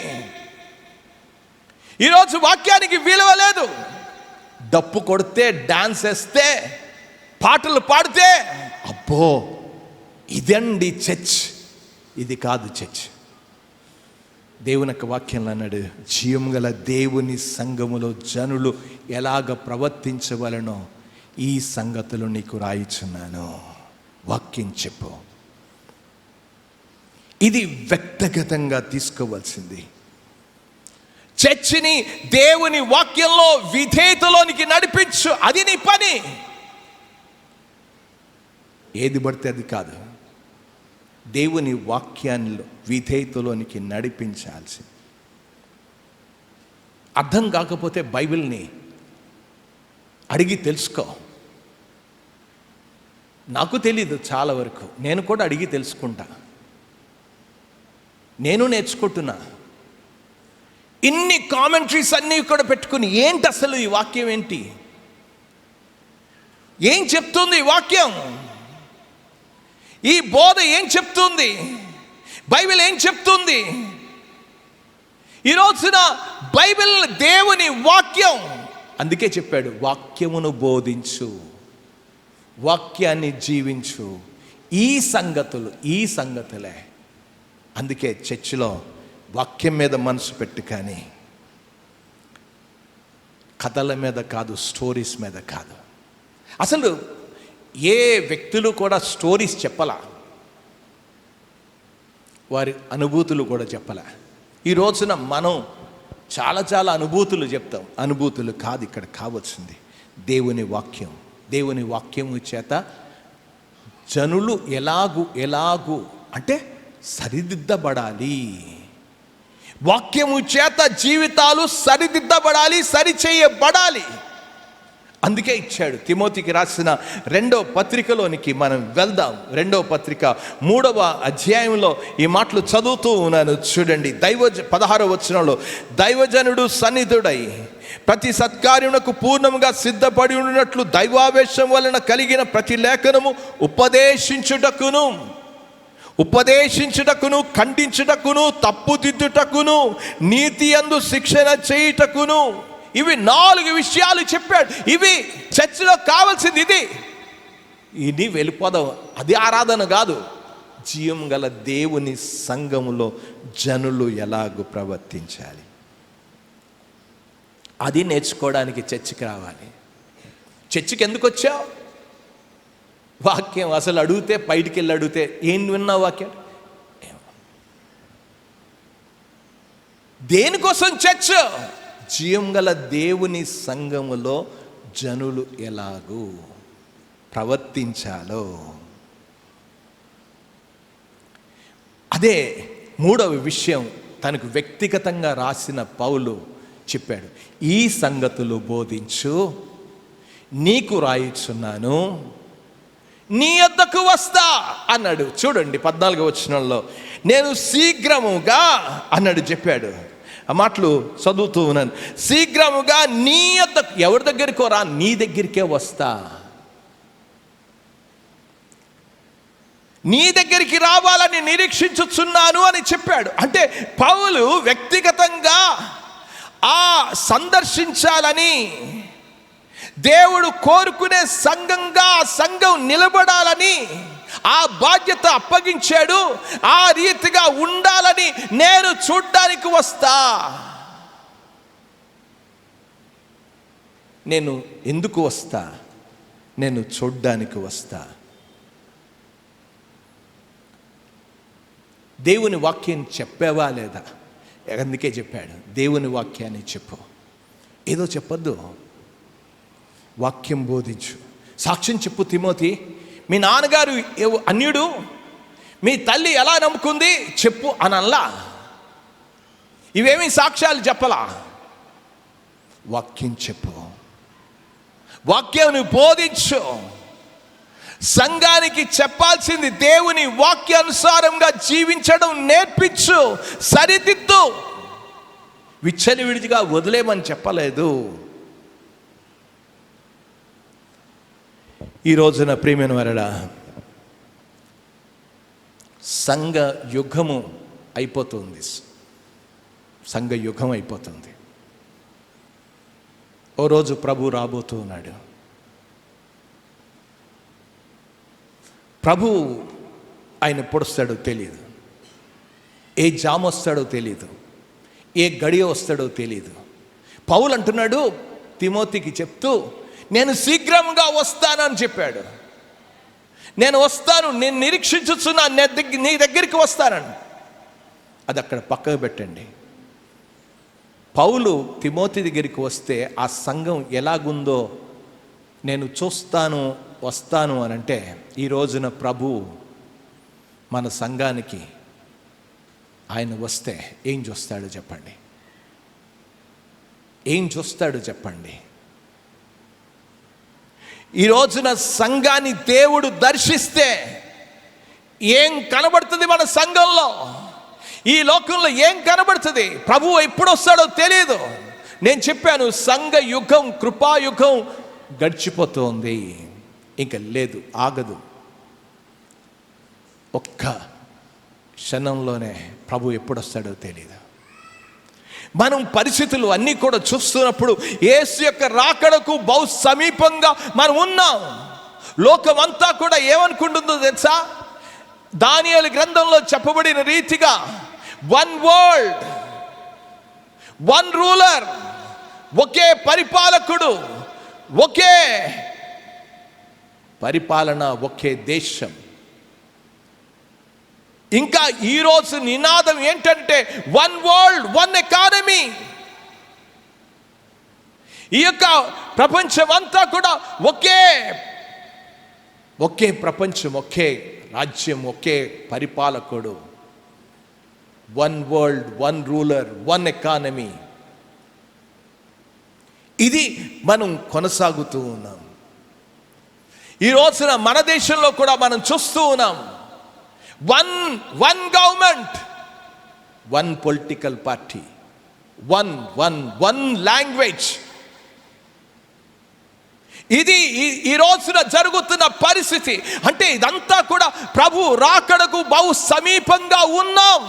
ఈరోజు వాక్యానికి విలువ లేదు. డప్పు కొడితే, డాన్స్ వేస్తే, పాటలు పాడితే అబ్బో ఇదండి చర్చ్. ఇది కాదు చర్చ్. దేవుని యొక్క వాక్యంలో అన్నాడు, జీవం గల దేవుని సంఘములో జనులు ఎలాగ ప్రవర్తించవలనో ఈ సంగతులు నీకు రాయిచున్నాను. వాక్యం చెప్పు. ఇది వ్యక్తిగతంగా తీసుకోవాల్సింది. చర్చిని దేవుని వాక్యంలో విధేయతలోనికి నడిపించు. అది నీ పని. ఏది పడితే అది కాదు. దేవుని వాక్యాన్ని విధేయతలోనికి నడిపించాల్సి. అర్థం కాకపోతే బైబిల్ని అడిగి తెలుసుకో. నాకు తెలీదు చాలా వరకు, నేను కూడా అడిగి తెలుసుకుంటా. నేను నేర్చుకుంటున్నా. ఇన్ని కామెంటరీస్ అన్నీ కూడా పెట్టుకుని ఏంటి అసలు ఈ వాక్యం ఏంటి, ఏం చెప్తుంది ఈ వాక్యం, ఈ బోధ ఏం చెప్తుంది, బైబిల్ ఏం చెప్తుంది? ఈ రోజున బైబిల్ దేవుని వాక్యం. అందుకే చెప్పాడు, వాక్యమును బోధించు, వాక్యాన్ని జీవించు. ఈ సంగతులే. అందుకే చర్చిలో వాక్యం మీద మనసు పెట్టు, కానీ కథల మీద కాదు, స్టోరీస్ మీద కాదు. అసలు ఏ వ్యక్తులు కూడా స్టోరీస్ చెప్పలా, వారి అనుభూతులు కూడా చెప్పలా. ఈ రోజున మనం చాలా అనుభూతులు చెప్తాం. అనుభూతులు కాదు ఇక్కడ కావాల్సింది, దేవుని వాక్యం. దేవుని వాక్యము చేత జనులు ఎలాగు అంటే సరిదిద్దబడాలి. వాక్యము చేత జీవితాలు సరిదిద్దబడాలి, సరిచేయబడాలి. అందుకే ఇచ్చాడు. తిమోతికి రాసిన 2వ పత్రికలోనికి మనం వెళ్దాం. 2వ పత్రిక 3వ అధ్యాయంలో ఈ మాటలు చదువుతూ ఉన్నాను, చూడండి. 16వ వచనంలో, దైవజనుడు సన్నిధుడై ప్రతి సత్కార్యమునకు పూర్ణముగా సిద్ధపడి ఉన్నట్లు దైవావేశం వలన కలిగిన ప్రతి లేఖనము ఉపదేశించుటకును ఖండించుటకును తప్పుదిద్దుటకును నీతి యందు శిక్షణ చేయుటకును. ఇవి 4 విషయాలు చెప్పాడు. ఇవి చర్చిలో కావాల్సింది. ఇది వెళ్ళిపోదాం, అది ఆరాధన కాదు. జీవం గల దేవుని సంఘములో జనులు ఎలాగూ ప్రవర్తించాలి, అది నేర్చుకోవడానికి చర్చికి రావాలి. చర్చికి ఎందుకు వచ్చావు? వాక్యం అసలు అడిగితే, బయటికి వెళ్ళి అడిగితే ఏం విన్నావు వాక్యం? దేనికోసం చర్చ్? జీవం గల దేవుని సంఘములో జనులు ఎలాగూ ప్రవర్తించాలో. అదే 3వ విషయం తనకు వ్యక్తిగతంగా రాసిన పౌలు చెప్పాడు. ఈ సంగతులు బోధించు, నీకు రాయిచున్నాను, నీ యొద్దకు వస్తా అన్నాడు. చూడండి 14వ వచనంలో, నేను శీఘ్రముగా అన్నాడు, చెప్పాడు. ఆ మాటలు చదువుతూ ఉన్నాను. శీఘ్రముగా నీ యొద్ద, ఎవరి దగ్గరికి రా, నీ దగ్గరికే వస్తా, నీ దగ్గరికి రావాలని నిరీక్షించుచున్నాను అని చెప్పాడు. అంటే పౌలు వ్యక్తిగతంగా ఆ సందర్శించాలని, దేవుడు కోరుకునే సంఘంగా ఆ సంఘం నిలబడాలని ఆ బాధ్యత అప్పగించాడు. ఆ రీతిగా ఉండాలని నేను చూడ్డానికి వస్తా. నేను ఎందుకు వస్తా? నేను చూడ్డానికి వస్తా. దేవుని వాక్యం చెప్పావా లేదా? అందుకే చెప్పాడు, దేవుని వాక్యాన్ని చెప్పు. ఏదో చెప్పొద్దు, వాక్యం బోధించు, సాక్ష్యం చెప్పు. తిమోతి, మీ నాన్నగారు అన్యుడు, మీ తల్లి ఎలా నమ్ముకుంది చెప్పు అనల్లా. ఇవేమీ సాక్ష్యాలు చెప్పలా, వాక్యం చెప్పు, వాక్యాన్ని బోధించు. సంఘానికి చెప్పాల్సింది దేవుని వాక్యానుసారంగా జీవించడం నేర్పించు, సరిదిద్దు. విచ్చలవిడిగా వదిలేమని చెప్పలేదు. ఈ రోజున ప్రియమైన వారడా, సంఘ యుగము అయిపోతుంది. సంఘ యుగం అయిపోతుంది. ఓ రోజు ప్రభు రాబోతూ ఉన్నాడు. ప్రభు ఆయన ఎప్పుడు వస్తాడో తెలియదు, ఏ జామ వస్తాడో తెలియదు, ఏ గడియ వస్తాడో తెలియదు. పౌలు అంటున్నాడు తిమోతికి చెప్తూ, నేను శీఘ్రంగా వస్తానని చెప్పాడు. నేను వస్తాను, నేను నిరీక్షించుచున్నా, నీ దగ్గరికి వస్తానని. అది అక్కడ పక్కకు పెట్టండి. పౌలు తిమోతి దగ్గరికి వస్తే ఆ సంఘం ఎలాగుందో నేను చూస్తాను, వస్తాను అని అంటే, ఈ రోజున ప్రభు మన సంఘానికి ఆయన వస్తే ఏం చూస్తాడో చెప్పండి? ఏం చూస్తాడో చెప్పండి? ఈ రోజున సంఘాన్ని దేవుడు దర్శిస్తే ఏం కనబడుతుంది? మన సంఘంలో, ఈ లోకంలో ఏం కనబడుతుంది? ప్రభువు ఎప్పుడు వస్తాడో తెలియదు. నేను చెప్పాను, సంఘ యుగం, కృపాయుగం గడిచిపోతుంది. ఇంకా లేదు, ఆగదు. ఒక్క క్షణంలోనే ప్రభు ఎప్పుడు వస్తాడో తెలియదు. మనం పరిస్థితులు అన్నీ కూడా చూస్తున్నప్పుడు యేసు యొక్క రాకడకు బహు సమీపంగా మనం ఉన్నాం. లోకం అంతా కూడా ఏమనుకుంటుందో తెలుసా? దానియేలు గ్రంథంలో చెప్పబడిన రీతిగా వన్ వరల్డ్, వన్ రూలర్, ఒకే పరిపాలకుడు, ఒకే పరిపాలన, ఒకే దేశం. ఇంకా ఈరోజు నినాదం ఏంటంటే వన్ వరల్డ్, వన్ ఎకానమీ. ఈ యొక్క ప్రపంచం అంతా కూడా ఒకే ప్రపంచం, ఒకే రాజ్యం, ఒకే పరిపాలకుడు. One world, one ruler, one economy. ఇది మనం కొనసాగుతూ ఉన్నాం. ఈ రోజున మన దేశంలో కూడా మనం చూస్తూ ఉన్నాం. One government, one political party, one language. ఇది ఈ రోజున జరుగుతున్న పరిస్థితి. అంటే ఇదంతా కూడా ప్రభు రాకడకు బహు సమీపంగా ఉన్నాం.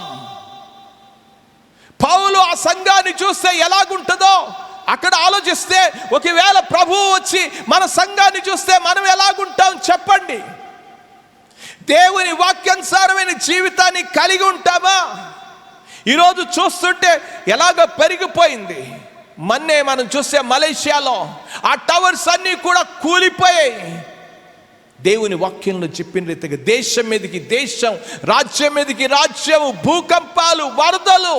పౌలు ఆ సంఘాన్ని చూస్తే ఎలాగుంటుందో అక్కడ ఆలోచిస్తే, ఒకవేళ ప్రభువు వచ్చి మన సంఘాన్ని చూస్తే మనం ఎలాగుంటాం చెప్పండి? దేవుని వాక్యానుసారమైన జీవితాన్ని కలిగి ఉంటామా? ఈరోజు చూస్తుంటే ఎలాగ పెరిగిపోయింది. మొన్నే మనం చూస్తే మలేషియాలో ఆ టవర్స్ అన్నీ కూడా కూలిపోయాయి. దేవుని వాక్యంలో చెప్పిన రీతిగా దేశం మీదకి దేశం, రాజ్యం మీదకి రాజ్యం, భూకంపాలు, వరదలు,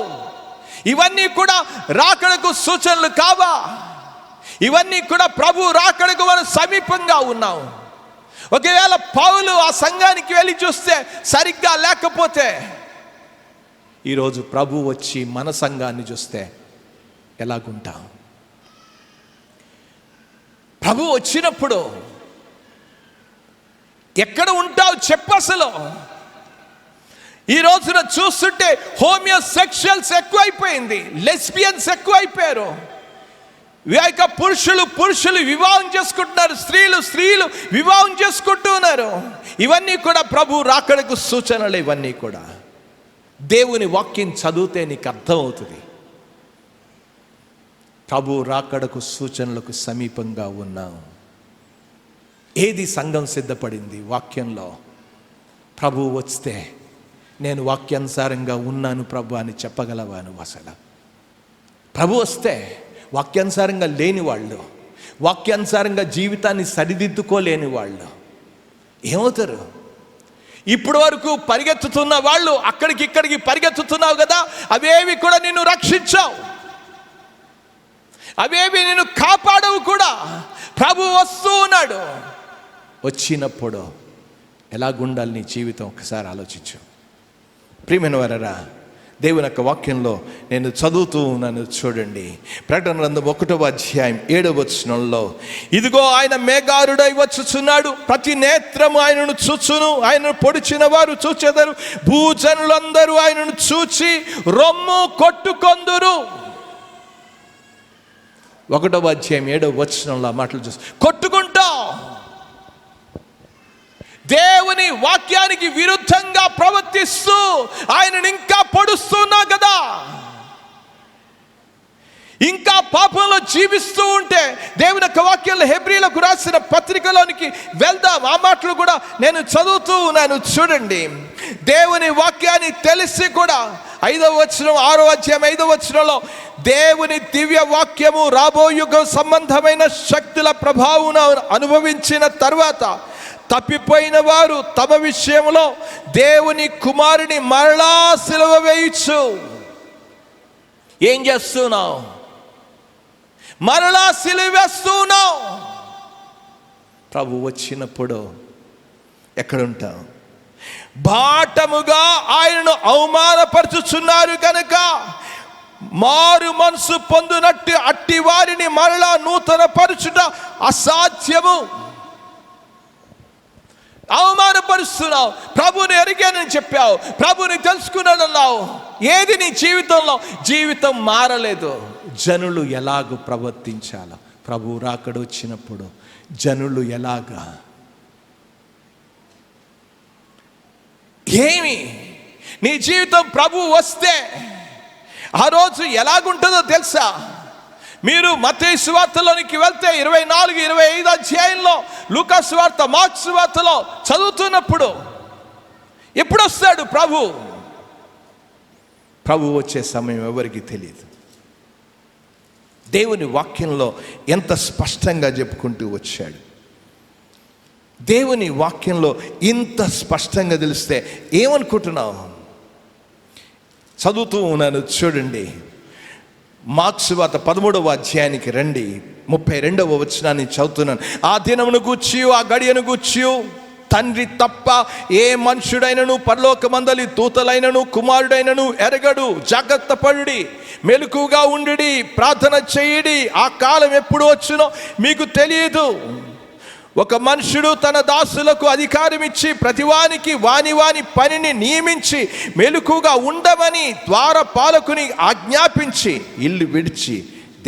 ఇవన్నీ కూడా రాకడకు సూచనలు కావా? ఇవన్నీ కూడా ప్రభు రాకడకు మనం సమీపంగా ఉన్నాం. ఒకవేళ పౌలు ఆ సంఘానికి వెళ్ళి చూస్తే సరిగ్గా లేకపోతే, ఈరోజు ప్రభు వచ్చి మన సంఘాన్ని చూస్తే ఎలాగుంటాం? ప్రభు వచ్చినప్పుడు ఎక్కడ ఉంటావు చెప్పు. అసలు ఈ రోజున చూస్తుంటే హోమియోసెక్షువల్స్ ఎక్కువైపోయింది, లెస్బియన్స్ ఎక్కువైపోయారు. పురుషులు వివాహం చేసుకుంటున్నారు, స్త్రీలు వివాహం చేసుకుంటూ ఉన్నారు. ఇవన్నీ కూడా ప్రభు రాకడకు సూచనలు. ఇవన్నీ కూడా దేవుని వాక్యం చదివితే నీకు అర్థమవుతుంది. ప్రభు రాకడకు సూచనలకు సమీపంగా ఉన్నాం. ఏది సంఘం సిద్ధపడింది? వాక్యంలో ప్రభు వస్తే నేను వాక్యానుసారంగా ఉన్నాను ప్రభు అని చెప్పగలవా నువ్వు? అసలు ప్రభు వస్తే వాక్యానుసారంగా లేని వాళ్ళు, వాక్యానుసారంగా జీవితాన్ని సరిదిద్దుకోలేని వాళ్ళు ఏమవుతారు? ఇప్పటి వరకు పరిగెత్తుతున్న వాళ్ళు అక్కడికి ఇక్కడికి పరిగెత్తుతున్నావు కదా, అవేవి కూడా నిన్ను రక్షించావు, అవేవి నిన్ను కాపాడవు కూడా. ప్రభు వస్తూ ఉన్నాడు. వచ్చినప్పుడు ఎలాగుండాలి నీ జీవితం ఒకసారి ఆలోచించు. ప్రియమైన వారరా, దేవుని యొక్క వాక్యంలో నేను చదువుతూ ఉన్నాను, చూడండి. ప్రకటన గ్రంథం 1వ అధ్యాయం 7వ వచనంలో, ఇదిగో ఆయన మేఘారుడై వచ్చుచున్నాడు, ప్రతి నేత్రము ఆయనను చూచును, ఆయనను పొడిచిన వారు చూచెదరు, భూజనులందరూ ఆయనను చూచి రొమ్ము కొట్టుకొందురు. 1వ అధ్యాయం 7వ వచనంలో ఆ మాటలు చూసి కొట్టుకుంటాం. దేవుని వాక్యానికి విరుద్ధంగా ప్రవర్తిస్తూ ఆయనను ఇంకా పొడుస్తున్నా కదా, ఇంకా పాపంలో జీవిస్తూ ఉంటే దేవుని యొక్క వాక్యంలో హెబ్రీలకు రాసిన పత్రికలోనికి వెళ్దాం. ఆ మాటలు కూడా నేను చదువుతూ ఉన్నాను, చూడండి. దేవుని వాక్యాన్ని తెలిసి కూడా 5వ వచనం 6వ అధ్యాయం 5వ వచనంలో, దేవుని దివ్య వాక్యము రాబోయుగ సంబంధమైన శక్తుల ప్రభావం అనుభవించిన తర్వాత తప్పిపోయిన వారు తమ విషయంలో దేవుని కుమారుని మరలా సిలువ వేయచ్చు. ఏం చేస్తున్నావు? మరలా సిలువ వేస్తున్నావు. ప్రభు వచ్చినప్పుడు ఎక్కడుంటావు? బాటముగా ఆయనను అవమానపరుచుచున్నారు కనుక మారు మనసు పొందునట్టు అట్టి వారిని మరలా నూతన పరుచుట అసాధ్యము. అవమానపరుస్తున్నావు. ప్రభుని ఎరిగానని చెప్పావు, ప్రభుని తెలుసుకున్నానన్నావు. ఏది నీ జీవితంలో? జీవితం మారలేదు. జనులు ఎలాగూ ప్రవర్తించాలో, ప్రభు రాకడ వచ్చినప్పుడు జనులు ఎలాగా, ఏమి నీ జీవితం ప్రభు వస్తే ఆ రోజు ఎలాగుంటుందో తెలుసా? మీరు మత్తయి సువార్తలోనికి వెళ్తే 24, 25 అధ్యాయంలో, లూకా సువార్త, మార్కు సువార్తలో చదువుతున్నప్పుడు ఎప్పుడు వస్తాడు ప్రభు? ప్రభు వచ్చే సమయం ఎవరికి తెలియదు. దేవుని వాక్యంలో ఎంత స్పష్టంగా చెప్పుకుంటూ వచ్చాడు. దేవుని వాక్యంలో ఇంత స్పష్టంగా తెలిస్తే ఏమనుకుంటున్నావు? చదువుతూ ఉన్నాను, చూడండి. మార్కు సువార్త 13వ అధ్యాయానికి రండి. 32వ వచనాన్ని చదువుతున్నాను. ఆ దినమును గూర్చి, ఆ గడియను గూర్చి తండ్రి తప్ప ఏ మనుషుడైనను పరలోకమందలి దూతలైనను కుమారుడైనను ఎరగడు. జాగ్రత్త పడుడి, మెలకుగా ఉండుడి, ప్రార్థన చేయుడి. ఆ కాలం ఎప్పుడు వచ్చునో మీకు తెలియదు. ఒక మనుషుడు తన దాసులకు అధికారం ఇచ్చి ప్రతివానికి వాని పనిని నియమించి మెలకుగా ఉండమని ద్వారపాలకుని ఆజ్ఞాపించి ఇల్లు విడిచి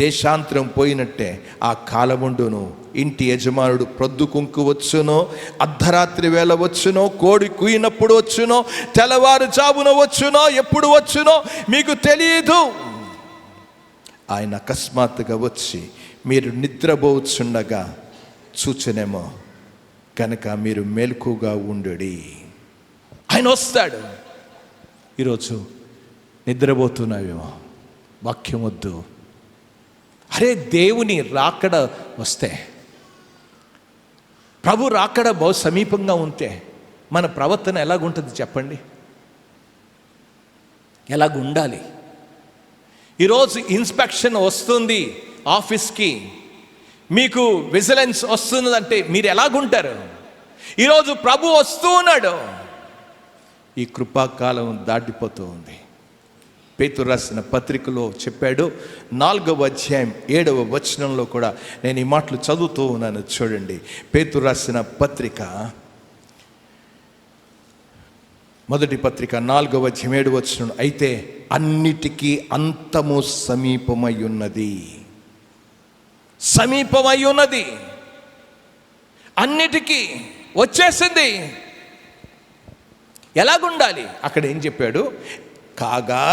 దేశాంతరం పోయినట్టే ఆ కాలముండును. ఇంటి యజమానుడు ప్రొద్దుకుంకు వచ్చునో, అర్ధరాత్రి వేళ వచ్చునో, కోడి కూయినప్పుడు వచ్చునో, తెల్లవారుజామున వచ్చునో, ఎప్పుడు వచ్చునో మీకు తెలియదు. ఆయన అకస్మాత్తుగా వచ్చి మీరు నిద్రపోవచ్చుండగా చూచనేమో, కనుక మీరు మెలకుగా ఉండుడి. ఆయన వస్తాడు. ఈరోజు నిద్రపోతున్నావేమో, వాక్యం వద్దు. అరే, దేవుని రాకడ వస్తే, ప్రభు రాకడ బహు సమీపంగా ఉంటే మన ప్రవర్తన ఎలాగుంటుంది చెప్పండి? ఎలాగుండాలి? ఈరోజు ఇన్స్పెక్షన్ వస్తుంది ఆఫీస్కి, మీకు విజిలెన్స్ వస్తున్నదంటే మీరు ఎలాగుంటారు? ఈరోజు ప్రభు వస్తూ ఉన్నాడు. ఈ కృపాకాలం దాటిపోతూ ఉంది. పేతురు రాసిన పత్రికలో చెప్పాడు, 4వ అధ్యాయం 7వ వచనంలో కూడా నేను ఈ మాటలు చదువుతూ ఉన్నాను, చూడండి. పేతురు రాసిన పత్రిక మొదటి పత్రిక 4:7 అయితే అన్నిటికీ అంతము సమీపమై ఉన్నది. సమీపమై ఉన్నది, అన్నిటికీ వచ్చేసింది. ఎలాగుండాలి? అక్కడ ఏం చెప్పాడు? కాగా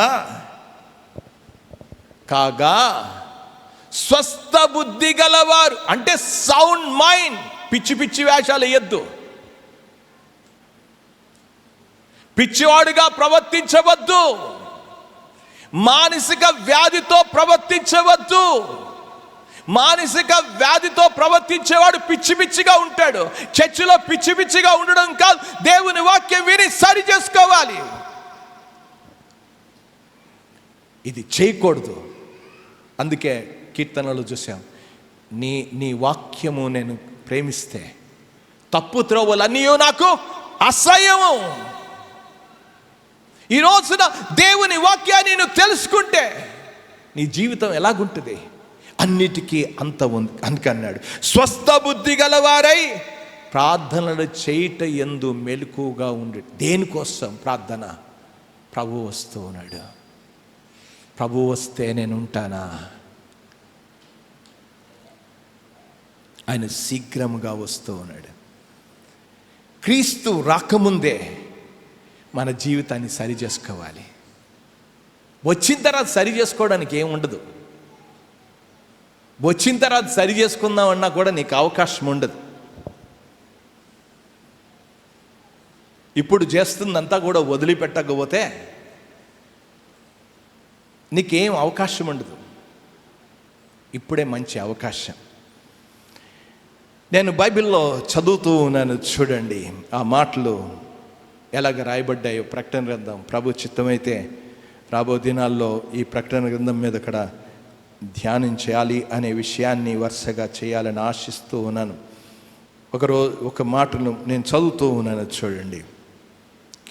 స్వస్థ బుద్ధి గలవారు, అంటే సౌండ్ మైండ్. పిచ్చి పిచ్చి వేషాలు వేయద్దు, పిచ్చివాడుగా ప్రవర్తించవద్దు, మానసిక వ్యాధితో ప్రవర్తించవద్దు. మానసిక వ్యాధితో ప్రవర్తించేవాడు పిచ్చి పిచ్చిగా ఉంటాడు. చర్చిలో పిచ్చి పిచ్చిగా ఉండడం కాదు, దేవుని వాక్యం విని సరి చేసుకోవాలి. ఇది చేయకూడదు. అందుకే కీర్తనలు చూసాం, నీ వాక్యము నేను ప్రేమిస్తే తప్పు త్రోవలన్నీ నాకు అసహ్యము. ఈ రోజున దేవుని వాక్యాన్ని నువ్వు తెలుసుకుంటే నీ జీవితం ఎలాగుంటుంది? అన్నిటికీ అంత ఉంది. అందుకన్నాడు, స్వస్థ బుద్ధి గలవారై ప్రార్థనలు చేయుట యందు మెలకువగా ఉండి. దేనికోసం ప్రార్థన? ప్రభు వస్తూ ఉన్నాడు. ప్రభు వస్తే నేను ఉంటానా? ఆయన శీఘ్రముగా వస్తూ ఉన్నాడు. క్రీస్తు రాకముందే మన జీవితాన్ని సరి చేసుకోవాలి. వచ్చిన తర్వాత సరి చేసుకోవడానికి ఏం ఉండదు. వచ్చిన తర్వాత సరి చేసుకుందామన్నా కూడా నీకు అవకాశం ఉండదు. ఇప్పుడు చేస్తుందంతా కూడా వదిలిపెట్టకపోతే నీకేం అవకాశం ఉండదు. ఇప్పుడే మంచి అవకాశం. నేను బైబిల్లో చదువుతూ ఉన్నాను, చూడండి ఆ మాటలు ఎలాగ రాయబడ్డాయో. ప్రకటన గ్రంథం, ప్రభు చిత్తమైతే రాబో దినాల్లో ఈ ప్రకటన గ్రంథం మీద అక్కడ ధ్యానం చేయాలి అనే విషయాన్ని వరుసగా చేయాలని ఆశిస్తూ ఉన్నాను. ఒక మాటను నేను చదువుతూ ఉన్నాను, చూడండి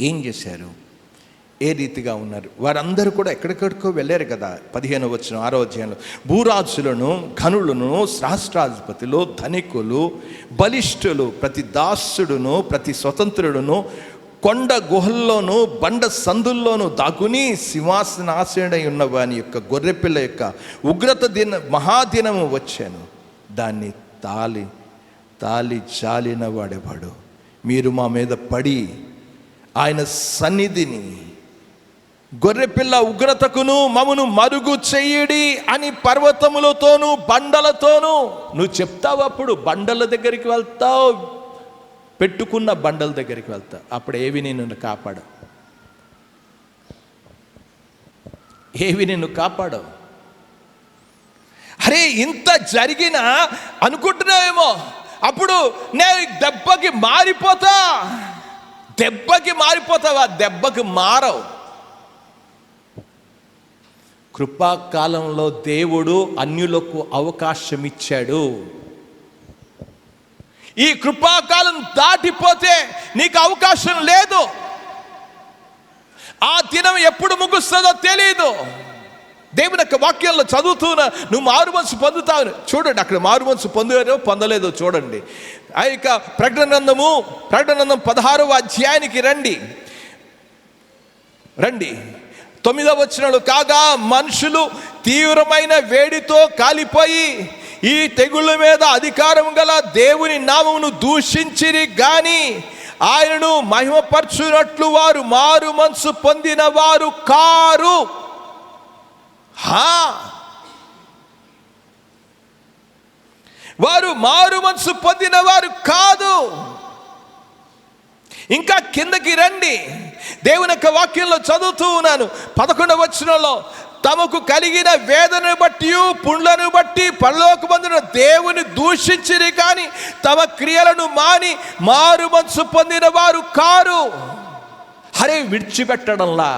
ఏం చేశారు, ఏ రీతిగా ఉన్నారు. వారందరూ కూడా ఎక్కడికడికో వెళ్ళారు కదా. 15వ వచనం 6వ అధ్యాయంలో, భూరాజులను, ఘనులను, సహస్రాధిపతులు, ధనికులు, బలిష్ఠులు, ప్రతి దాసుడును, ప్రతి స్వతంత్రుడును కొండ గుహల్లోనూ బండ సందుల్లోనూ దాగుని సింహాసనాసీనుడై ఉన్న వాని యొక్క గొర్రెపిల్ల యొక్క ఉగ్రత మహాదినము వచ్చాను. దాన్ని తాలి జాలిన వాడేవాడు. మీరు మా మీద పడి ఆయన సన్నిధిని, గొర్రెపిల్ల ఉగ్రతకును మమ్మను మరుగు చెయ్యడి అని పర్వతములతోనూ బండలతోనూ నువ్వు చెప్తావు. అప్పుడు బండల దగ్గరికి వెళ్తావు, పెట్టుకున్న బండల దగ్గరికి వెళ్తావు. అప్పుడు ఏవి నిన్ను కాపాడవు, ఏవి నిన్ను కాపాడవు. అరే ఇంత జరిగినా అనుకుంటున్నావేమో, అప్పుడు నేను దెబ్బకి మారిపోతావా? దెబ్బకి మారవు. కృపాకాలంలో దేవుడు అన్యులకు అవకాశం ఇచ్చాడు. ఈ కృపాకాలం దాటిపోతే నీకు అవకాశం లేదు. ఆ దినం ఎప్పుడు ముగుస్తుందో తెలియదు. దేవుని యొక్క వాక్యంలో చదువుతున్నా నువ్వు మారు మనసు పొందుతావు. చూడండి అక్కడ మారు మనసు పొందారో పొందలేదో చూడండి. ఆ యొక్క ప్రకటన గ్రంథం 16వ అధ్యాయానికి రండి. 9వ వచనంలో, కాగా మనుషులు తీవ్రమైన వేడితో కాలిపోయి ఈ తెగుళ్ళ మీద అధికారం గల దేవుని నామమును దూషించిరి గాని ఆయనను మహిమపరచునట్లు వారు మారు మనసు పొందిన వారు కారు. వారు మారు మనసు పొందిన వారు కాదు. ఇంకా కిందకి రండి. దేవుని యొక్క వాక్యంలో చదువుతూ ఉన్నాను 11వ వచనంలో, తమకు కలిగిన వేదనను బట్టి పుండ్లను బట్టి పరలోకమందున దేవుని దూషించిరి కానీ తమ క్రియలను మాని మారు మనసు పొందిన వారు కారు. అరే విడిచిపెట్టడంలా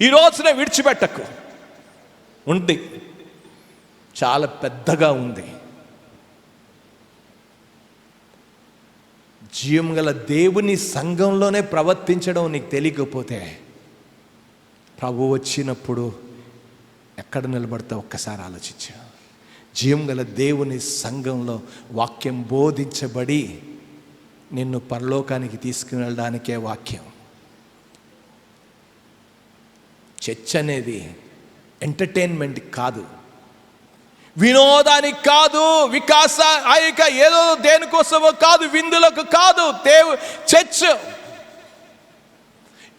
ఈ రోజున విడిచిపెట్టకు. ఉంది, చాలా పెద్దగా ఉంది. జీవం గల దేవుని సంఘంలోనే ప్రవర్తించడం నీకు తెలియకపోతే ప్రభు వచ్చినప్పుడు ఎక్కడ నిలబడతావు ఒక్కసారి ఆలోచించు. జీవం గల దేవుని సంఘంలో వాక్యం బోధించబడి నిన్ను పరలోకానికి తీసుకుని వెళ్ళడానికే వాక్యం. చర్చ్ అనేది ఎంటర్టైన్మెంట్ కాదు, వినోదానికి కాదు, వికాస ఆయక ఏదో దేనికోసమో కాదు, విందులకు కాదు.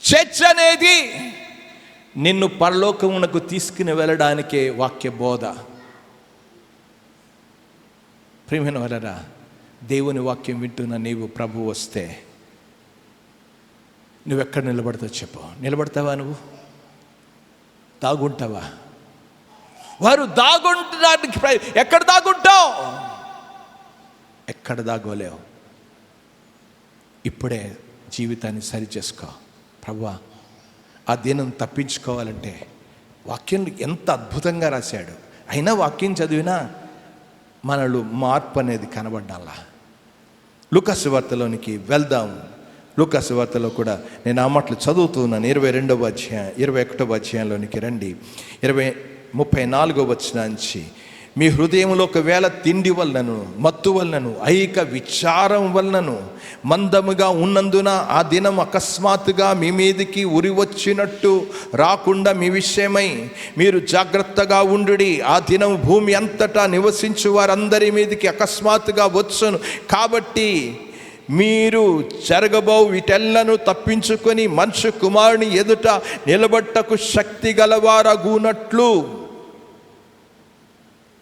చర్చ్ అనేది నిన్ను పరలోకమునకు తీసుకుని వెళ్ళడానికే వాక్య బోధ. ప్రియమైన వారరా, దేవుని వాక్యం వింటున్న నీవు ప్రభు వస్తే నువ్వెక్కడ నిలబడతావు చెప్పు? నిలబడతావా? నువ్వు దాగుంటావా? వారు దాగుంటానికి ఎక్కడ దాగుంటావు? ఎక్కడ దాగోలేవు. ఇప్పుడే జీవితాన్ని సరి చేసుకో. ప్రభువా, ఆ దినం తప్పించుకోవాలంటే వాక్యం ఎంత అద్భుతంగా రాశాడు. అయినా వాక్యం చదివినా మనలో మార్పు అనేది కనబడ్డాలా. లూకా సువార్తలోనికి వెళ్దాం. లూకా సువార్తలో కూడా నేను ఆ మాటలు చదువుతున్నాను. 22వ అధ్యాయం 21వ అధ్యాయంలోనికి రండి. 34వ వచనాంచి, మీ హృదయంలో ఒకవేళ తిండి వలనను మత్తు వలనను ఐక విచారం వలనను మందముగా ఉన్నందున ఆ దినం అకస్మాత్తుగా మీ మీదికి ఉరి వచ్చినట్టు రాకుండా మీ విషయమై మీరు జాగ్రత్తగా ఉండుడి. ఆ దినం భూమి అంతటా నివసించు వారందరి మీదికి అకస్మాత్తుగా వచ్చును. కాబట్టి మీరు జరగబో వీటెల్లను తప్పించుకొని మనుష్య కుమారుని ఎదుట నిలబట్టకు శక్తి గలవారగునట్లు,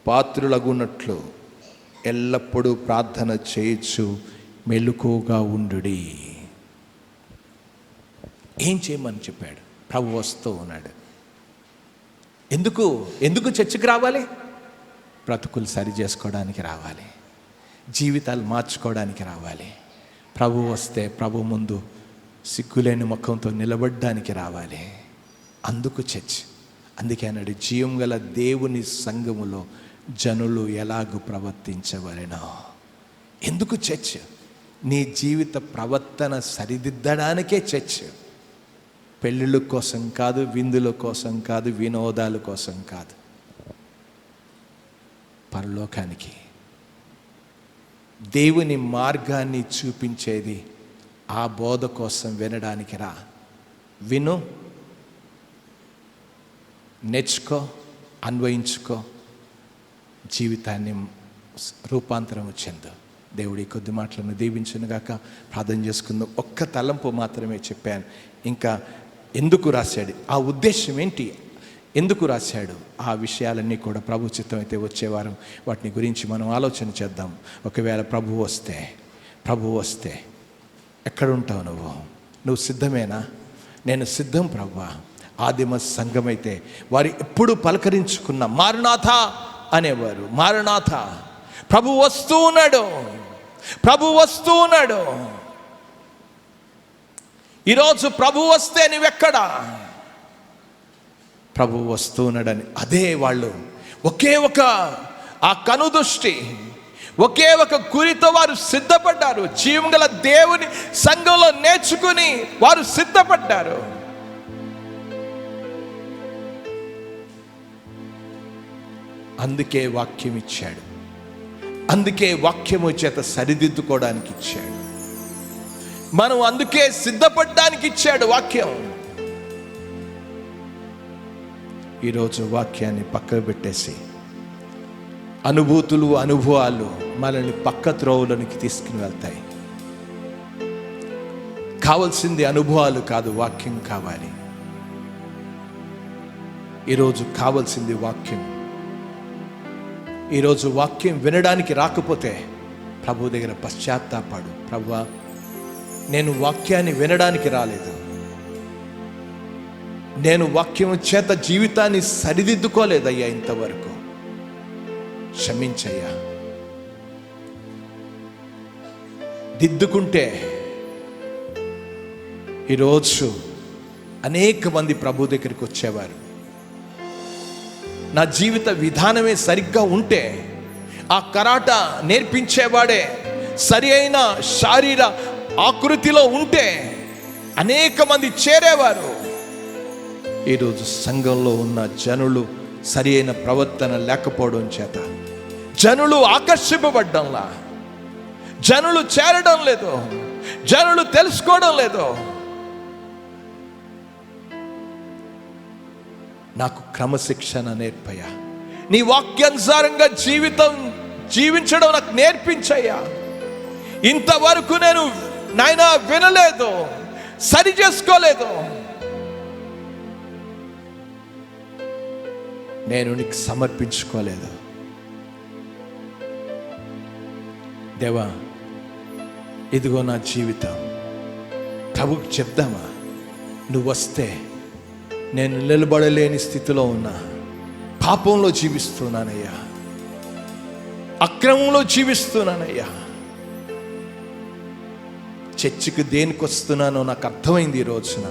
పాత్రులగునట్లు ఎల్లప్పుడూ ప్రార్థన చేయొచ్చు, మెలకువగా ఉండుడి. ఏం చేయమని చెప్పాడు? ప్రభు వస్తూ ఉన్నాడు. ఎందుకు చర్చికి రావాలి? బ్రతుకులు సరి చేసుకోవడానికి రావాలి, జీవితాలు మార్చుకోవడానికి రావాలి. ప్రభు వస్తే ప్రభు ముందు సిగ్గులేని ముఖంతో నిలబడడానికి రావాలి. అందుకు చర్చ్. అందుకే అన్నాడు, జీవం గల దేవుని సంఘములో జనులు ఎలాగూ ప్రవర్తించవలెనో. ఎందుకు చర్చ్? నీ జీవిత ప్రవర్తన సరిదిద్దడానికే చర్చ్. పెళ్ళిళ్ళ కోసం కాదు, విందుల కోసం కాదు, వినోదాల కోసం కాదు, పరలోకానికి దేవుని మార్గాన్ని చూపించేది ఆ బోధ కోసం వినడానికి రా. విను, నేర్చుకో, అన్వయించుకో, జీవితాన్ని రూపాంతరం చెందు. దేవుడి కొద్ది మాటలను దీవించునుగాక. ప్రార్థన చేసుకుందాం. ఒక్క తలంపు మాత్రమే చెప్పాను. ఇంకా ఎందుకు రాశాడు, ఆ ఉద్దేశం ఏంటి, ఎందుకు రాశాడు, ఆ విషయాలన్నీ కూడా ప్రభు చిత్తం అయితే వచ్చేవారం వాటిని గురించి మనం ఆలోచన చేద్దాం. ఒకవేళ ప్రభు వస్తే ఎక్కడుంటావు నువ్వు సిద్ధమేనా? నేను సిద్ధం ప్రభువా. ఆదిమ సంఘమైతే వారు ఎప్పుడు పలకరించుకున్న మారనాథ అనేవారు. మారనాథ, ప్రభు వస్తూ ఉన్నాడు. ఈరోజు ప్రభు వస్తే నువ్వెక్కడా? ప్రభు వస్తూ ఉన్నాడని అదే వాళ్ళు ఒకే ఒక ఆ కనుదృష్టి, ఒకే ఒక గురితో వారు సిద్ధపడ్డారు. జీవం గల దేవుని సంఘంలో నేర్చుకుని వారు సిద్ధపడ్డారు. అందుకే వాక్యం ఇచ్చాడు, అందుకే వాక్యము చేత సరిదిద్దుకోవడానికి ఇచ్చాడు. మనం అందుకే సిద్ధపడడానికి ఇచ్చాడు వాక్యం. ఈరోజు వాక్యాన్ని పక్కకు పెట్టేసి అనుభవాలు మనల్ని పక్క త్రోవలోనికి తీసుకుని వెళ్తాయి. కావాల్సింది అనుభవాలు కాదు, వాక్యం కావాలి. ఈరోజు కావాల్సింది వాక్యం. ఈరోజు వాక్యం వినడానికి రాకపోతే ప్రభు దగ్గర పశ్చాత్తాపడు. ప్రభువా, నేను వాక్యాన్ని వినడానికి రాలేదు, నేను వాక్యం చేత జీవితాన్ని సరిదిద్దుకోలేదయ్యా, ఇంతవరకు క్షమించయ్యా. దిద్దుకుంటే ఈరోజు అనేక మంది ప్రభు దగ్గరికి వచ్చేవారు. నా జీవిత విధానమే సరిగ్గా ఉంటే, ఆ కరాట నేర్పించేవాడే సరి అయిన శారీర ఆకృతిలో ఉంటే అనేక మంది చేరేవారు. ఈరోజు సంఘంలో ఉన్న జనులు సరి అయిన ప్రవర్తన లేకపోవడం చేత జనులు ఆకర్షింపబడ్డంలా, జనులు చేరడం లేదు, జనులు తెలుసుకోవడం లేదు. నాకు క్రమశిక్షణ నేర్పయ్యా. నీ వాక్యానుసారంగా జీవించడం నాకు నేర్పించయ్యా. ఇంతవరకు నేను నాయనా వినలేదు, సరి చేసుకోలేదు. నేను నీకు సమర్పించుకోలేదు. దేవా, ఇదిగో నా జీవితం. ప్రభుకి చెప్దామా? నువ్వు వస్తే నేను నిలబడలేని స్థితిలో ఉన్నా, పాపంలో జీవిస్తున్నానయ్యా, అక్రమంలో జీవిస్తున్నానయ్యా. చర్చికి దేనికి వస్తున్నానో నాకు అర్థమైంది. ఈ రోజున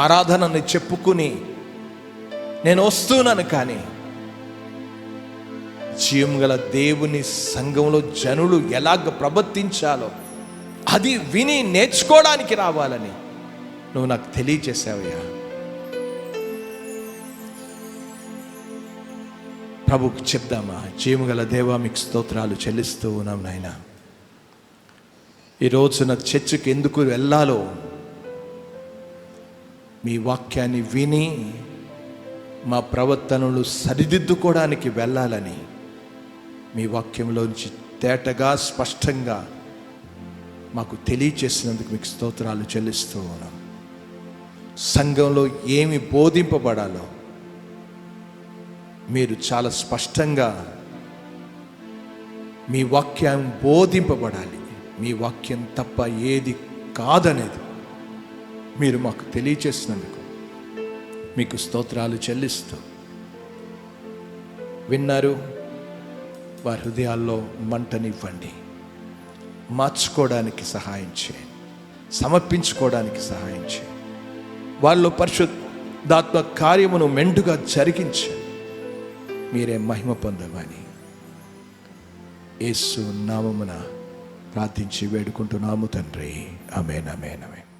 ఆరాధనని చెప్పుకుని నేను వస్తున్నాను, కానీ జీవం గల దేవుని సంఘంలో జనులు ఎలాగ ప్రవర్తించాలో అది విని నేర్చుకోవడానికి రావాలని నువ్వు నాకు తెలియచేసావయ్యా. ప్రభుకు చెప్దామా? జీవం గల దేవా, మీకు స్తోత్రాలు చెల్లిస్తూ ఉన్నాం నాయన. ఈ రోజున చర్చికి ఎందుకు వెళ్ళాలో మీ వాక్యాన్ని విని మా ప్రవర్తనలు సరిదిద్దుకోవడానికి వెళ్ళాలని మీ వాక్యంలోంచి తేటగా స్పష్టంగా మాకు తెలియచేసినందుకు మీకు స్తోత్రాలు చెల్లిస్తూ ఉన్నాం. సంఘంలో ఏమి బోధింపబడాలో మీరు చాలా స్పష్టంగా మీ వాక్యం బోధింపబడాలి. మీ వాక్యం తప్ప ఏది కాదనేది మీరు మాకు తెలియచేసినందుకు మీకు స్తోత్రాలు చెల్లిస్తూ, విన్నారు, వారి హృదయాల్లో మంటనివ్వండి, మార్చుకోవడానికి సహాయం చేయండి, సమర్పించుకోవడానికి సహాయం చేయండి. వాళ్ళు పరిశుద్ధాత్మ కార్యమును మెండుగా జరిగించి మీరే మహిమ పొందమని యేసు నామమున ప్రార్థించి వేడుకుంటున్నాము తండ్రి. ఆమేన్, ఆమేన్, ఆమేన్.